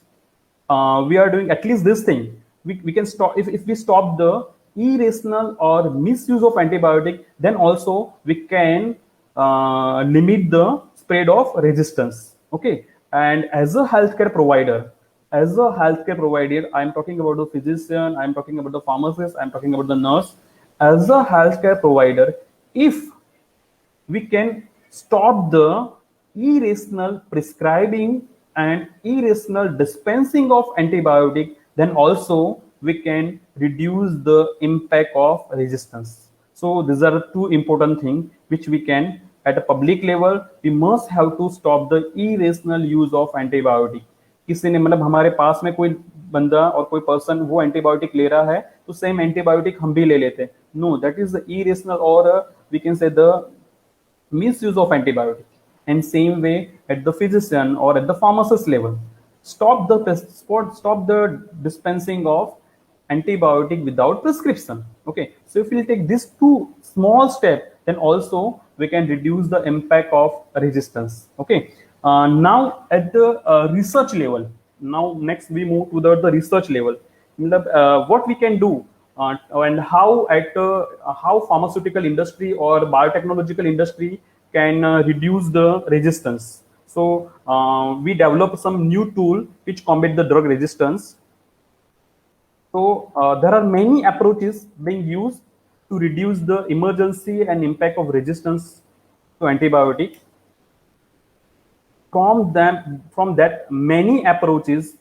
we are doing at least this thing, we can stop. If we stop the irrational or misuse of antibiotic, then also we can limit the spread of resistance. Okay, and as a healthcare provider, I'm talking about the physician, I'm talking about the pharmacist, I'm talking about the nurse. As a healthcare provider, if we can stop the irrational prescribing and irrational dispensing of antibiotic, then also we can reduce the impact of resistance. So these are two important things which we can at a public level. We must have to stop the irrational use of antibiotic. किसी ने मतलब हमारे पास में कोई बंदा और कोई person वो एंटीबायोटिक ले रहा है तो सेम एंटीबायोटिक हम भी ले लेते हैं. No, that is the irrational or we can say the misuse of antibiotic. And same way at the physician or at the pharmacist level, stop the dispensing of antibiotic without prescription. Okay, so if we take these two small steps, then also we can reduce the impact of resistance. Okay, now at the research level, now next we move to the research level. What we can do and how how pharmaceutical industry or biotechnological industry can reduce the resistance. So we develop some new tool which combat the drug resistance. So there are many approaches being used to reduce the emergency and impact of resistance to antibiotic. From that many approaches,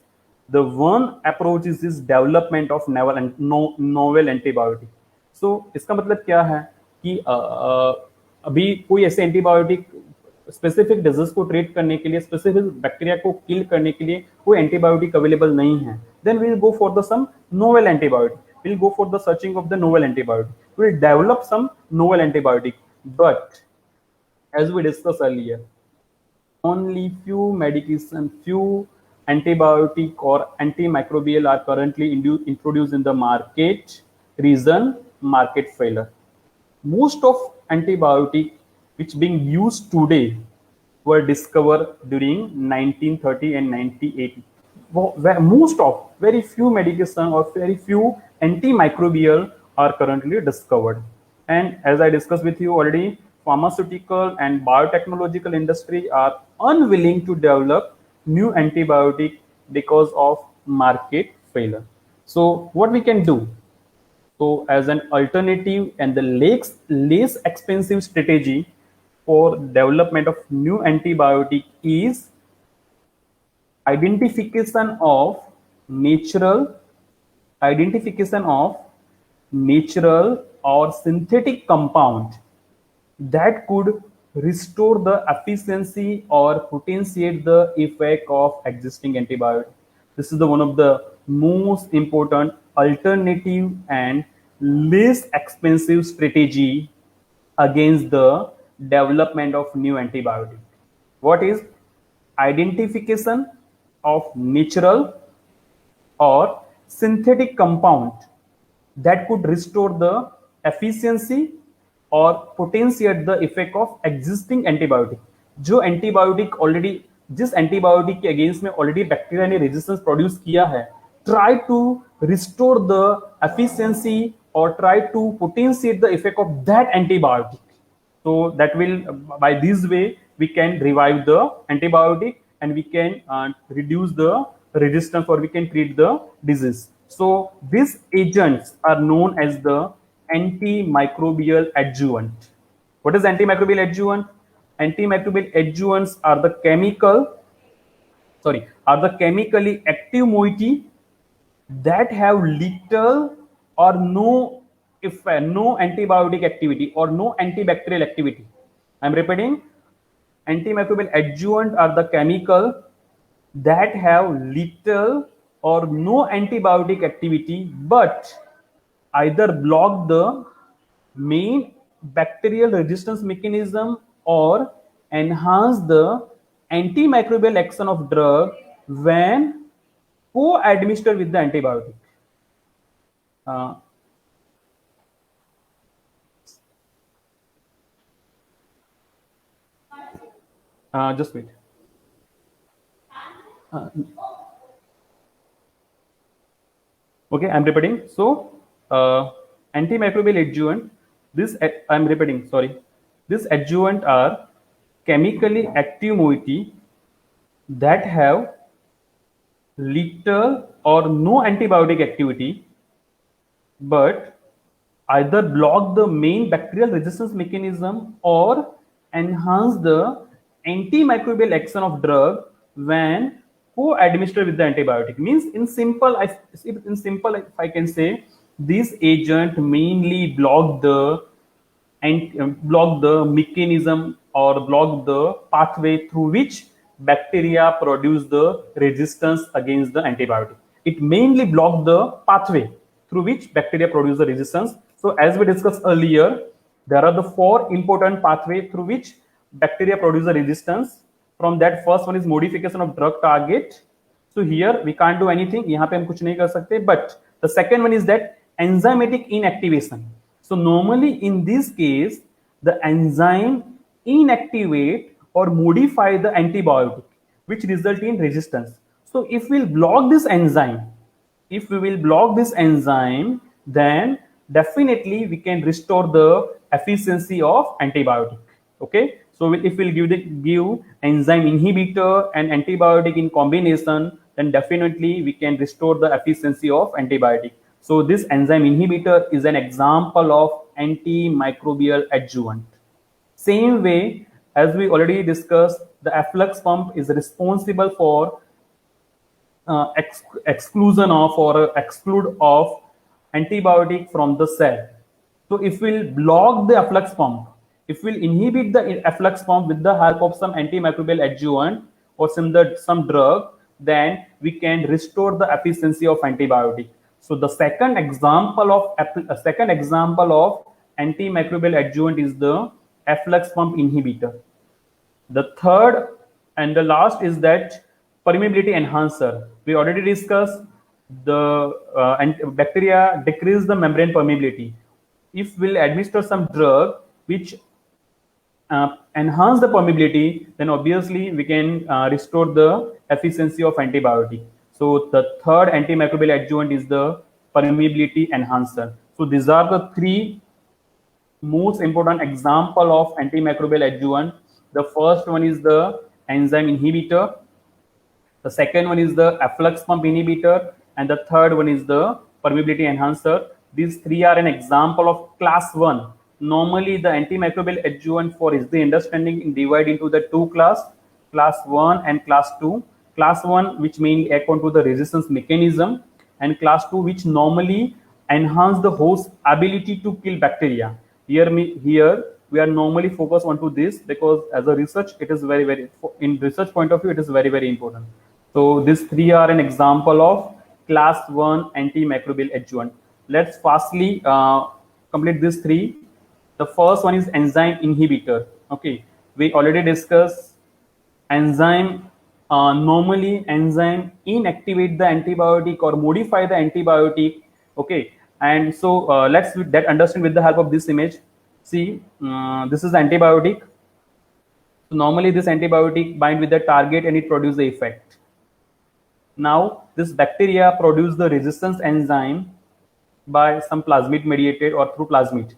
the one approach is this development of novel antibiotic. So इसका मतलब क्या है कि अभी कोई ऐसे antibiotic specific disease को treat करने के लिए, स्पेसिफिक बैक्टीरिया को किल करने के लिए कोई एंटीबायोटिक अवेलेबल नहीं है, then we will go for the some novel antibiotic, will go for the searching of the novel antibiotic, will develop some novel antibiotic. But as we discussed earlier, only few medication, few antibiotic or antimicrobial are currently introduced in the market. Reason: market failure. Most of antibiotic which being used today were discovered during 1930 and 1980. Most of, very few medication or very few antimicrobial are currently discovered. And as I discussed with you already, pharmaceutical and biotechnological industry are unwilling to develop new antibiotic because of market failure. So what we can do? So as an alternative and the less expensive strategy for development of new antibiotic is identification of natural identification of natural or synthetic compound that could restore the efficiency or potentiate the effect of existing antibiotic. This is the one of the most important alternative and less expensive strategy against the development of new antibiotic. What is identification of natural or synthetic compound that could restore the efficiency और potentiate the effect of existing antibiotic. जो antibiotic already, जिस antibiotic के against में already bacteria ने resistance produce किया है, try to restore the efficiency or try to potentiate the effect of that antibiotic. So that will, by this way we can revive the antibiotic and we can reduce the resistance or we can treat the disease. So these agents are known as the antimicrobial adjuvant. What is antimicrobial adjuvant? Antimicrobial adjuvants are the chemically active moiety that have little or no, if no antibiotic activity or no antibacterial activity. I am repeating, antimicrobial adjuvant are the chemical that have little or no antibiotic activity but either block the main bacterial resistance mechanism or enhance the antimicrobial action of drug when co-administered with the antibiotic. Uh, just wait. Okay, I'm repeating. So, antimicrobial adjuvant, this I'm repeating, sorry. This adjuvant are chemically active moiety that have little or no antibiotic activity but either block the main bacterial resistance mechanism or enhance the antimicrobial action of drug when co-administered with the antibiotic. Means in simple, if I can say, this agent mainly block the and block the mechanism or block the pathway through which bacteria produce the resistance against the antibiotic. It mainly blocks the pathway through which bacteria produce the resistance. So as we discussed earlier, there are the four important pathway through which bacteria produce the resistance. From that, first one is modification of drug target. So here we can't do anything. यहाँ पे हम कुछ नहीं कर सकते. But the second one is that enzymatic inactivation. So normally in this case, the enzyme inactivate or modify the antibiotic, which result in resistance. So if we'll block this enzyme, if we will block this enzyme, then definitely we can restore the efficiency of antibiotic. Okay, so if we'll give enzyme inhibitor and antibiotic in combination, then definitely we can restore the efficiency of antibiotic. So this enzyme inhibitor is an example of antimicrobial adjuvant. Same way, as we already discussed, the efflux pump is responsible for exclusion of or exclude of antibiotic from the cell. So if we'll block the efflux pump, If we'll inhibit the efflux pump with the help of some antimicrobial adjuvant or some drug, then we can restore the efficiency of antibiotic. So the second example of antimicrobial adjuvant is the efflux pump inhibitor. The third and the last is that permeability enhancer. We already discussed the bacteria decrease the membrane permeability. If we'll administer some drug which enhance the permeability, then obviously we can restore the efficiency of antibiotic. So the third antimicrobial adjuvant is the permeability enhancer. So these are the three most important example of antimicrobial adjuvant. The first one is the enzyme inhibitor, the second one is the efflux pump inhibitor, and the third one is the permeability enhancer. These three are an example of class 1. Normally, the antimicrobial adjuvant for is the understanding in divide into the two class 1 and class 2. Class 1, which mainly account to the resistance mechanism, and class 2, which normally enhance the host ability to kill bacteria. Here we are normally focused onto this because as a research, it is very in research point of view, it is very important. So these three are an example of class 1 antimicrobial adjuvant. Let's fastly complete these three. The first one is enzyme inhibitor. Okay, we already discussed enzyme. Normally, enzyme inactivate the antibiotic or modify the antibiotic. Okay, and so let's that understand with the help of this image. See, this is antibiotic. So normally, this antibiotic bind with the target and it produces the effect. Now, this bacteria produce the resistance enzyme by some plasmid mediated or through plasmid.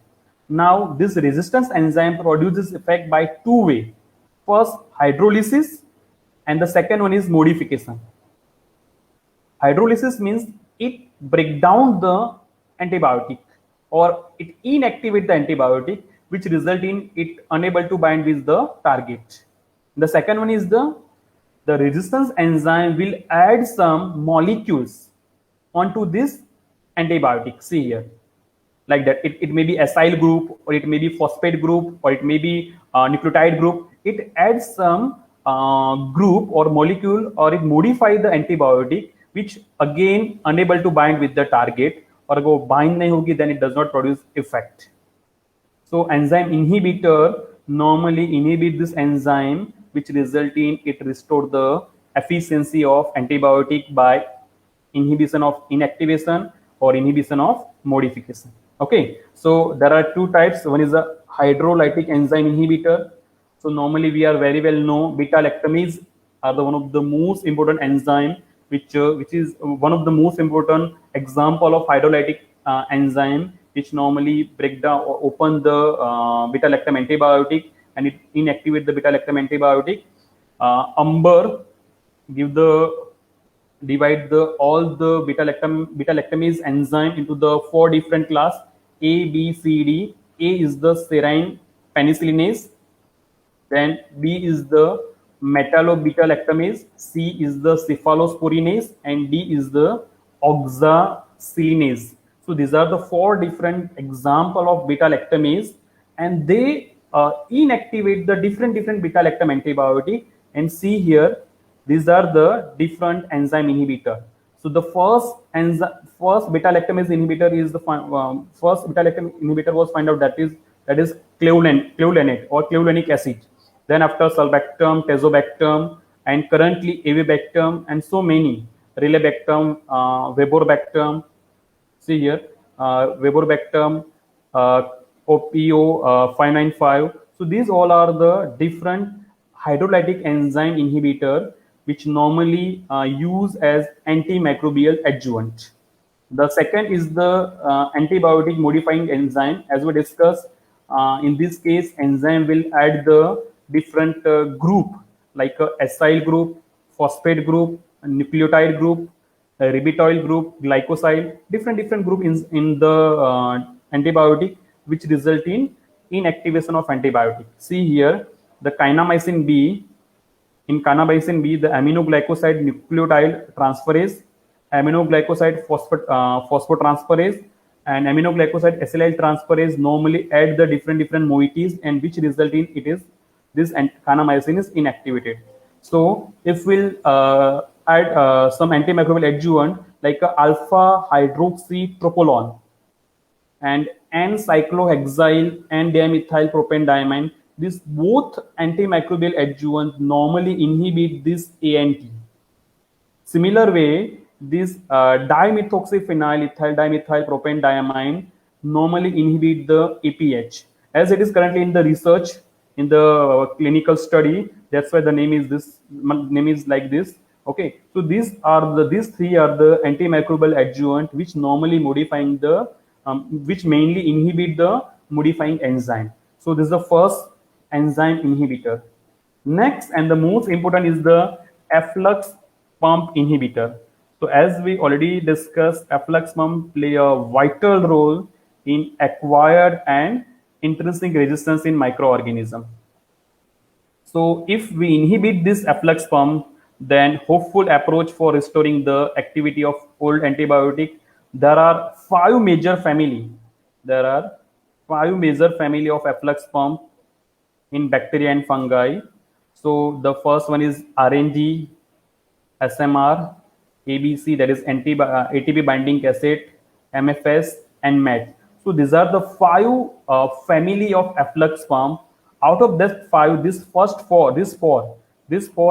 Now, this resistance enzyme produces effect by two ways. First, hydrolysis, and the second one is modification. Hydrolysis means it break down the antibiotic or it inactivate the antibiotic, which result in it unable to bind with the target. The second one is the resistance enzyme will add some molecules onto this antibiotic. See here, like that. It may be acyl group, or it may be phosphate group, or it may be nucleotide group. It adds some group or molecule, or it modify the antibiotic, which again unable to bind with the target, or go bind nahi hogi, then it does not produce effect. So enzyme inhibitor normally inhibit this enzyme, which result in it restore the efficiency of antibiotic by inhibition of inactivation or inhibition of modification. Okay, so there are two types. One is a hydrolytic enzyme inhibitor. So normally we are very well know beta lactamase are the one of the most important enzyme, which is one of the most important example of hydrolytic enzyme, which normally break down or open the beta lactam antibiotic and it inactivate the beta lactam antibiotic. Umber give the divide the all the beta lactamase enzyme into the four different class A, B, C, D. A is the serine penicillinase, then B is the metallo-beta lactamase, C is the cephalosporinase, and D is the oxacilinase. So these are the four different example of beta lactamase, and they inactivate the different beta lactam antibiotic. And see here, these are the different enzyme inhibitor. So the first beta lactamase inhibitor is the first beta lactam inhibitor was found out, that is clevulanate or clevulanic acid. Then after sulbactam, tazobactam, and currently avibactam, and so many, rilebactam, vaborbactam. See here, vaborbactam, OPO 595. So these all are the different hydrolytic enzyme inhibitor which normally use as antimicrobial adjuvant. The second is the antibiotic modifying enzyme. As we discussed, in this case, enzyme will add the different group like acyl group, phosphate group, nucleotide group, ribitol group, glycosyl, different group in the antibiotic, which result in inactivation of antibiotic. See here, the kinamycin B. In kinamycin B, the aminoglycoside nucleotide transferase, aminoglycoside phosphotransferase, and aminoglycoside acylyl transferase normally add the different moieties, and which result in it is this kanamycin is inactivated. So if we'll add some antimicrobial adjuvant like alpha hydroxytropolone and N-cyclohexyl and dimethyl propane these both antimicrobial adjuvants normally inhibit this ANT. Similar way, this dimethoxyphenyl ethyl dimethyl propane normally inhibit the APH. As it is currently in the research, in the clinical study, that's why the name is this name is like this. Okay, so these three are the antimicrobial adjuvant which normally modifying the which mainly inhibit the modifying enzyme. So this is the first enzyme inhibitor. Next, and the most important, is the efflux pump inhibitor. So as we already discussed, efflux pump play a vital role in acquired and intrinsic resistance in microorganism. So if we inhibit this efflux pump, then hopeful approach for restoring the activity of old antibiotic. There are five major family. There are five major family of efflux pump in bacteria and fungi. So the first one is RNG, SMR, ABC, that is ATP binding cassette, MFS, and MET. So these are the five family of efflux pump. Out of that five, these four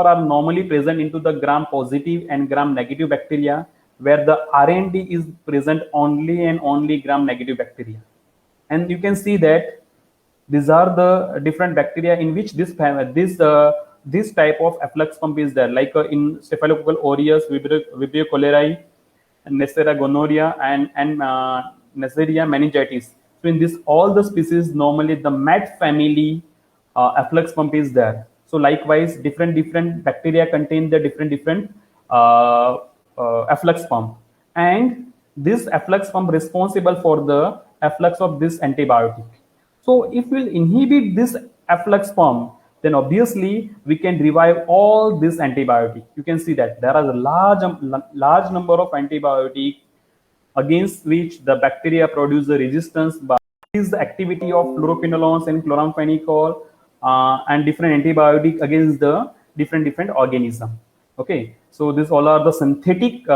are normally present into the gram positive and gram negative bacteria, where the RND is present only and only gram negative bacteria. And you can see that these are the different bacteria in which this type of efflux pump is there, like in Staphylococcal aureus, Vibrio cholerae, and Neisseria gonorrhea, and Neisseria meningitis. So in this all the species, normally the MET family efflux pump is there. So likewise, different bacteria contain the different efflux pump, and this efflux pump responsible for the efflux of this antibiotic. So if we'll inhibit this efflux pump, then obviously we can revive all this antibiotic. You can see that there are a large number of antibiotic against which the bacteria produce the resistance by the activity of fluoroquinolones and chloramphenicol and different antibiotic against the different organism. Okay, so these all are the synthetic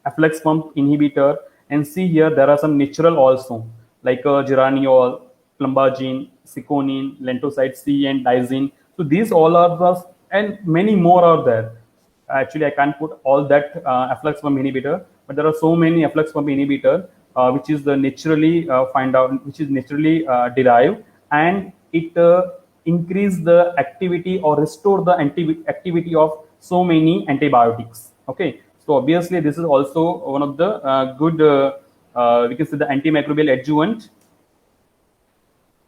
efflux pump inhibitor, and see here there are some natural also, like geraniol, plumbagine, ciconine, lentocyte C, and dizine. So these all are the, and many more are there. Actually, I can't put all that efflux pump inhibitor, but there are so many efflux pump inhibitor which is the naturally which is naturally derived, and it increase the activity or restore the activity of so many antibiotics. Okay, so obviously this is also one of the good we can say the antimicrobial adjuvant.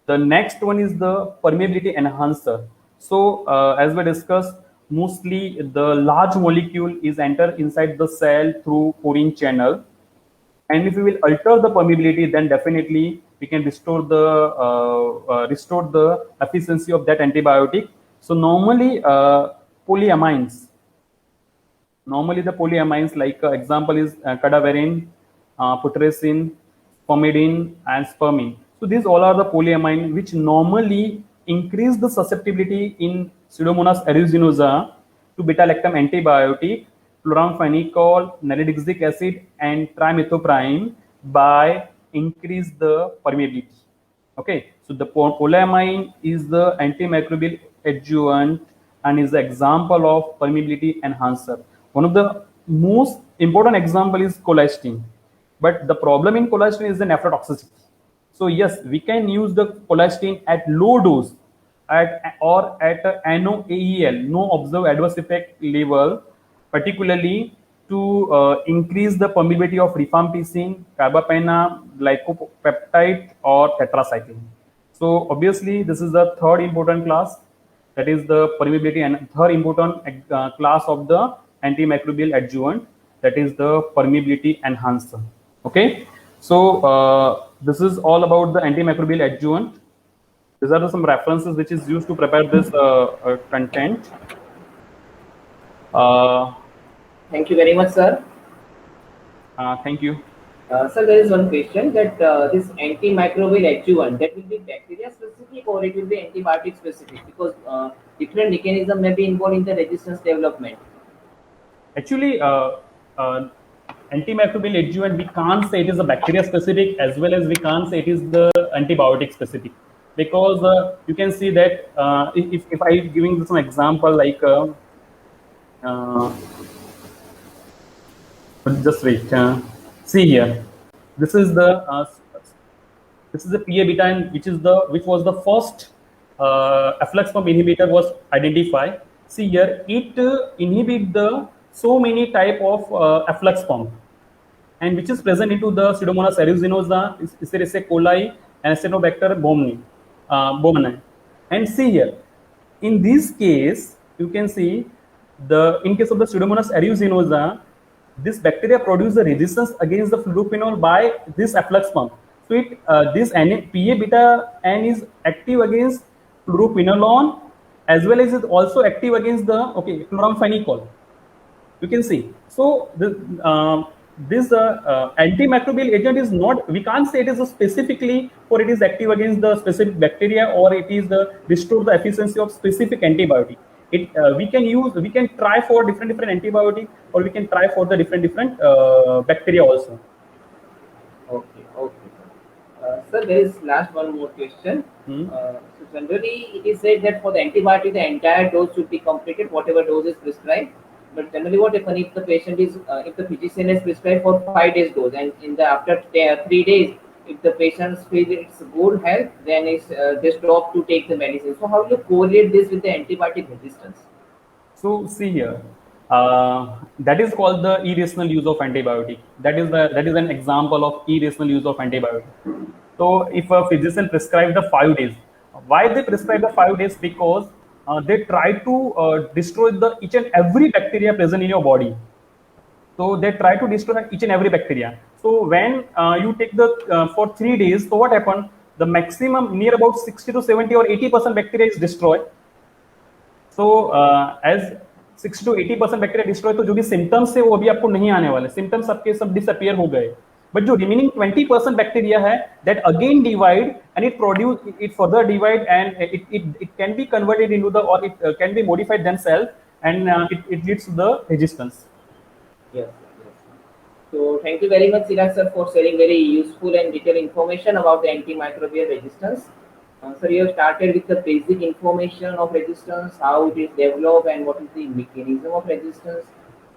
The next one is the permeability enhancer. So as we discussed, mostly the large molecule is enter inside the cell through porine channel, and if we will alter the permeability, then definitely we can restore the efficiency of that antibiotic. So normally polyamines Normally, the polyamines, like example is cadaverine, putrescine, spermidine, and spermine. So these all are the polyamine which normally increase the susceptibility in Pseudomonas aeruginosa to beta-lactam antibiotic, chloramphenicol, nalidixic acid, and trimethoprim by increase the permeability. Okay, so the polyamine is the antimicrobial adjuvant and is the example of permeability enhancer. One of the most important example is colistin, but the problem in colistin is the nephrotoxicity. So yes, we can use the colistin at low dose or at NOAEL, no observed adverse effect level, particularly to increase the permeability of rifampicin, carbapenem, glycopeptide, or tetracycline. So obviously, this is the third important class, that is the permeability, and third important class of the antimicrobial adjuvant, that is the permeability enhancer. Okay, so this is all about the antimicrobial adjuvant. These are some references which is used to prepare this content. Thank you very much, sir. Thank you. So there is one question that this antimicrobial adjuvant that will be bacteria specific or it will be antibiotic specific because different mechanism may be involved in the resistance development. Actually, uh, antimicrobial adjuvant, we can't say it is a bacteria specific as well as we can't say it is the antibiotic specific, because you can see that if I giving some example like uh, just wait, see here, this is the this is the PA beta, and which was the first efflux pump inhibitor was identified. See here, it inhibit the so many type of efflux pump, and which is present into the Pseudomonas aeruginosa, Escherichia coli, and Acinetobacter baumannii. And see here, in this case, you can see the in case of the Pseudomonas aeruginosa, this bacteria produce the resistance against the fluoroquinol by this efflux pump. So this PA beta N is active against fluoroquinolone as well as is also active against the chloramphenicol, you can see. So this antimicrobial agent is not, we can't say it is specifically for it is active against the specific bacteria or it is restore the efficiency of specific antibiotic. We can try for different antibiotic, or we can try for the different bacteria also. Okay, okay. Sir, there is last one more question. Hmm. So generally, it is said that for the antibiotic, the entire dose should be completed, whatever dose is prescribed. But generally, what happens if the patient is, if the physician is prescribed for 5 days dose, and in the after 3 days, if the patient feels it's good health, then it's they stop to take the medicine. So how do you correlate this with the antibiotic resistance? So see here, that is called the irrational use of antibiotic. That is an example of irrational use of antibiotic. So if a physician prescribe the 5 days, why they prescribe the 5 days? Because they try to destroy the each and every bacteria present in your body. So they try to destroy each and every bacteria. So when you take the for 3 days, so what happened? The maximum near about 60 to 70 or 80% bacteria is destroyed. So as 60 to 80% bacteria destroy, तो जो भी symptoms है वो अभी आपको नहीं आने वाले, सिम्टम्स आपके सब डिसअपियर हो गए. बट जो रिमेनिंग 20% बैक्टीरिया है, that again divide and it produce it further divide and it can be converted into the, और it can be modified themselves and it leads to the resistance. Yes, yes. So thank you very much, Siraj sir, for sharing very useful and detailed information about the antimicrobial resistance. Sir, you have started with the basic information of resistance, how it is developed, and what is the mechanism of resistance.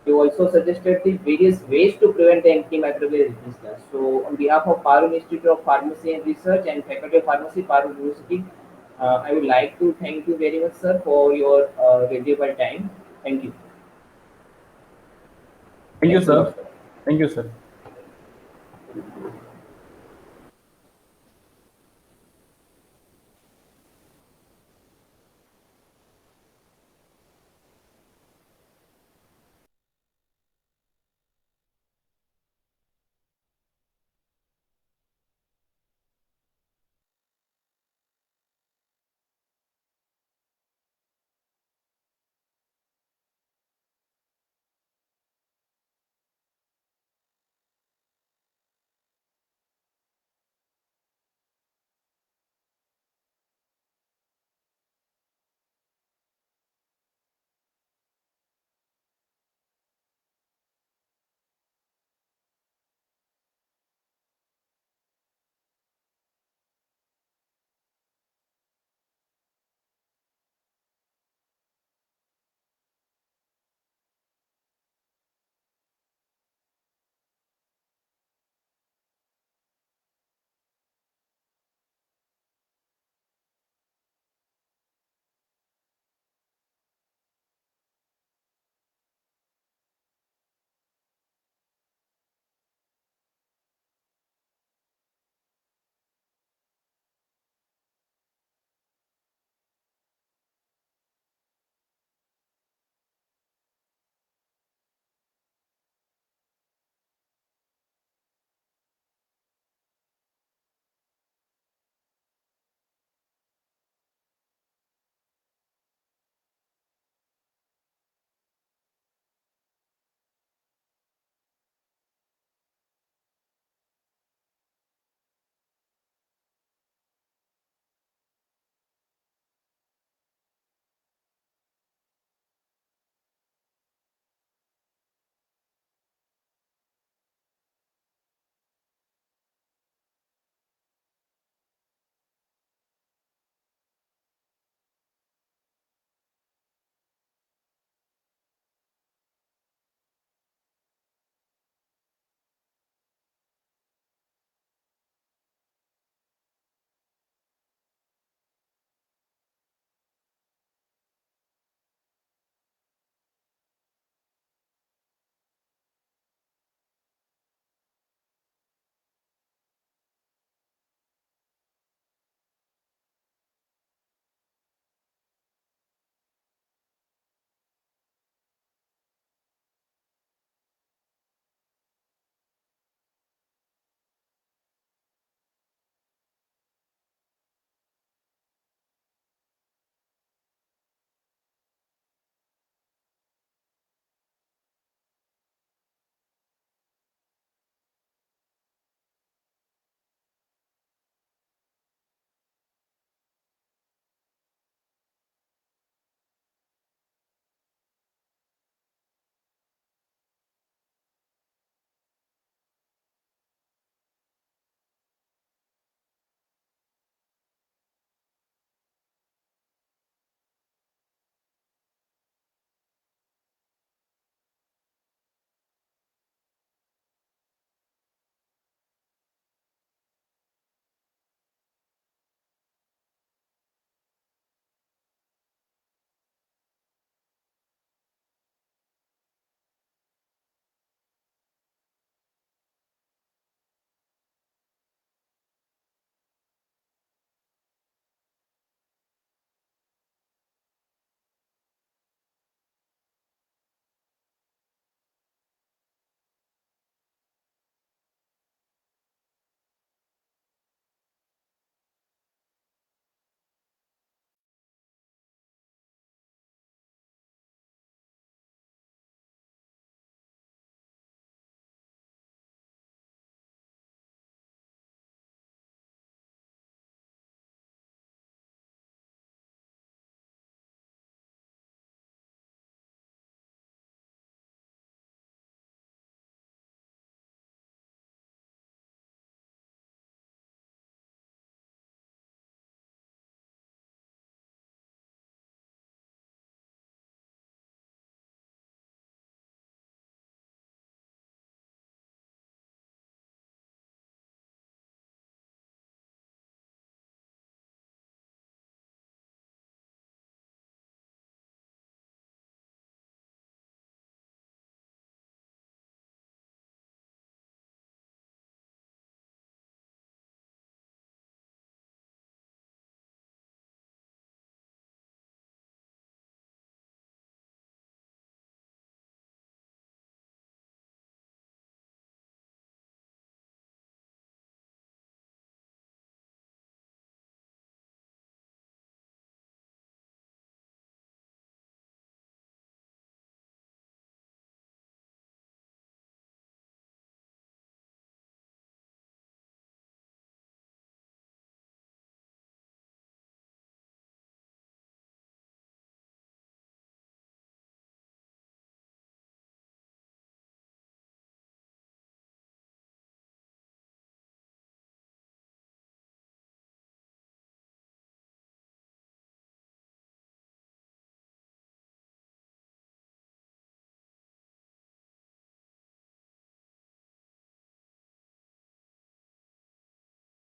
You also suggested the various ways to prevent the antimicrobial resistance. So, on behalf of Parul Institute of Pharmacy and Research and Faculty of Pharmacy, Parul University, I would like to thank you very much, sir, for your valuable time. Thank you. Thank you Thanks a sir. lot, sir. Thank you sir.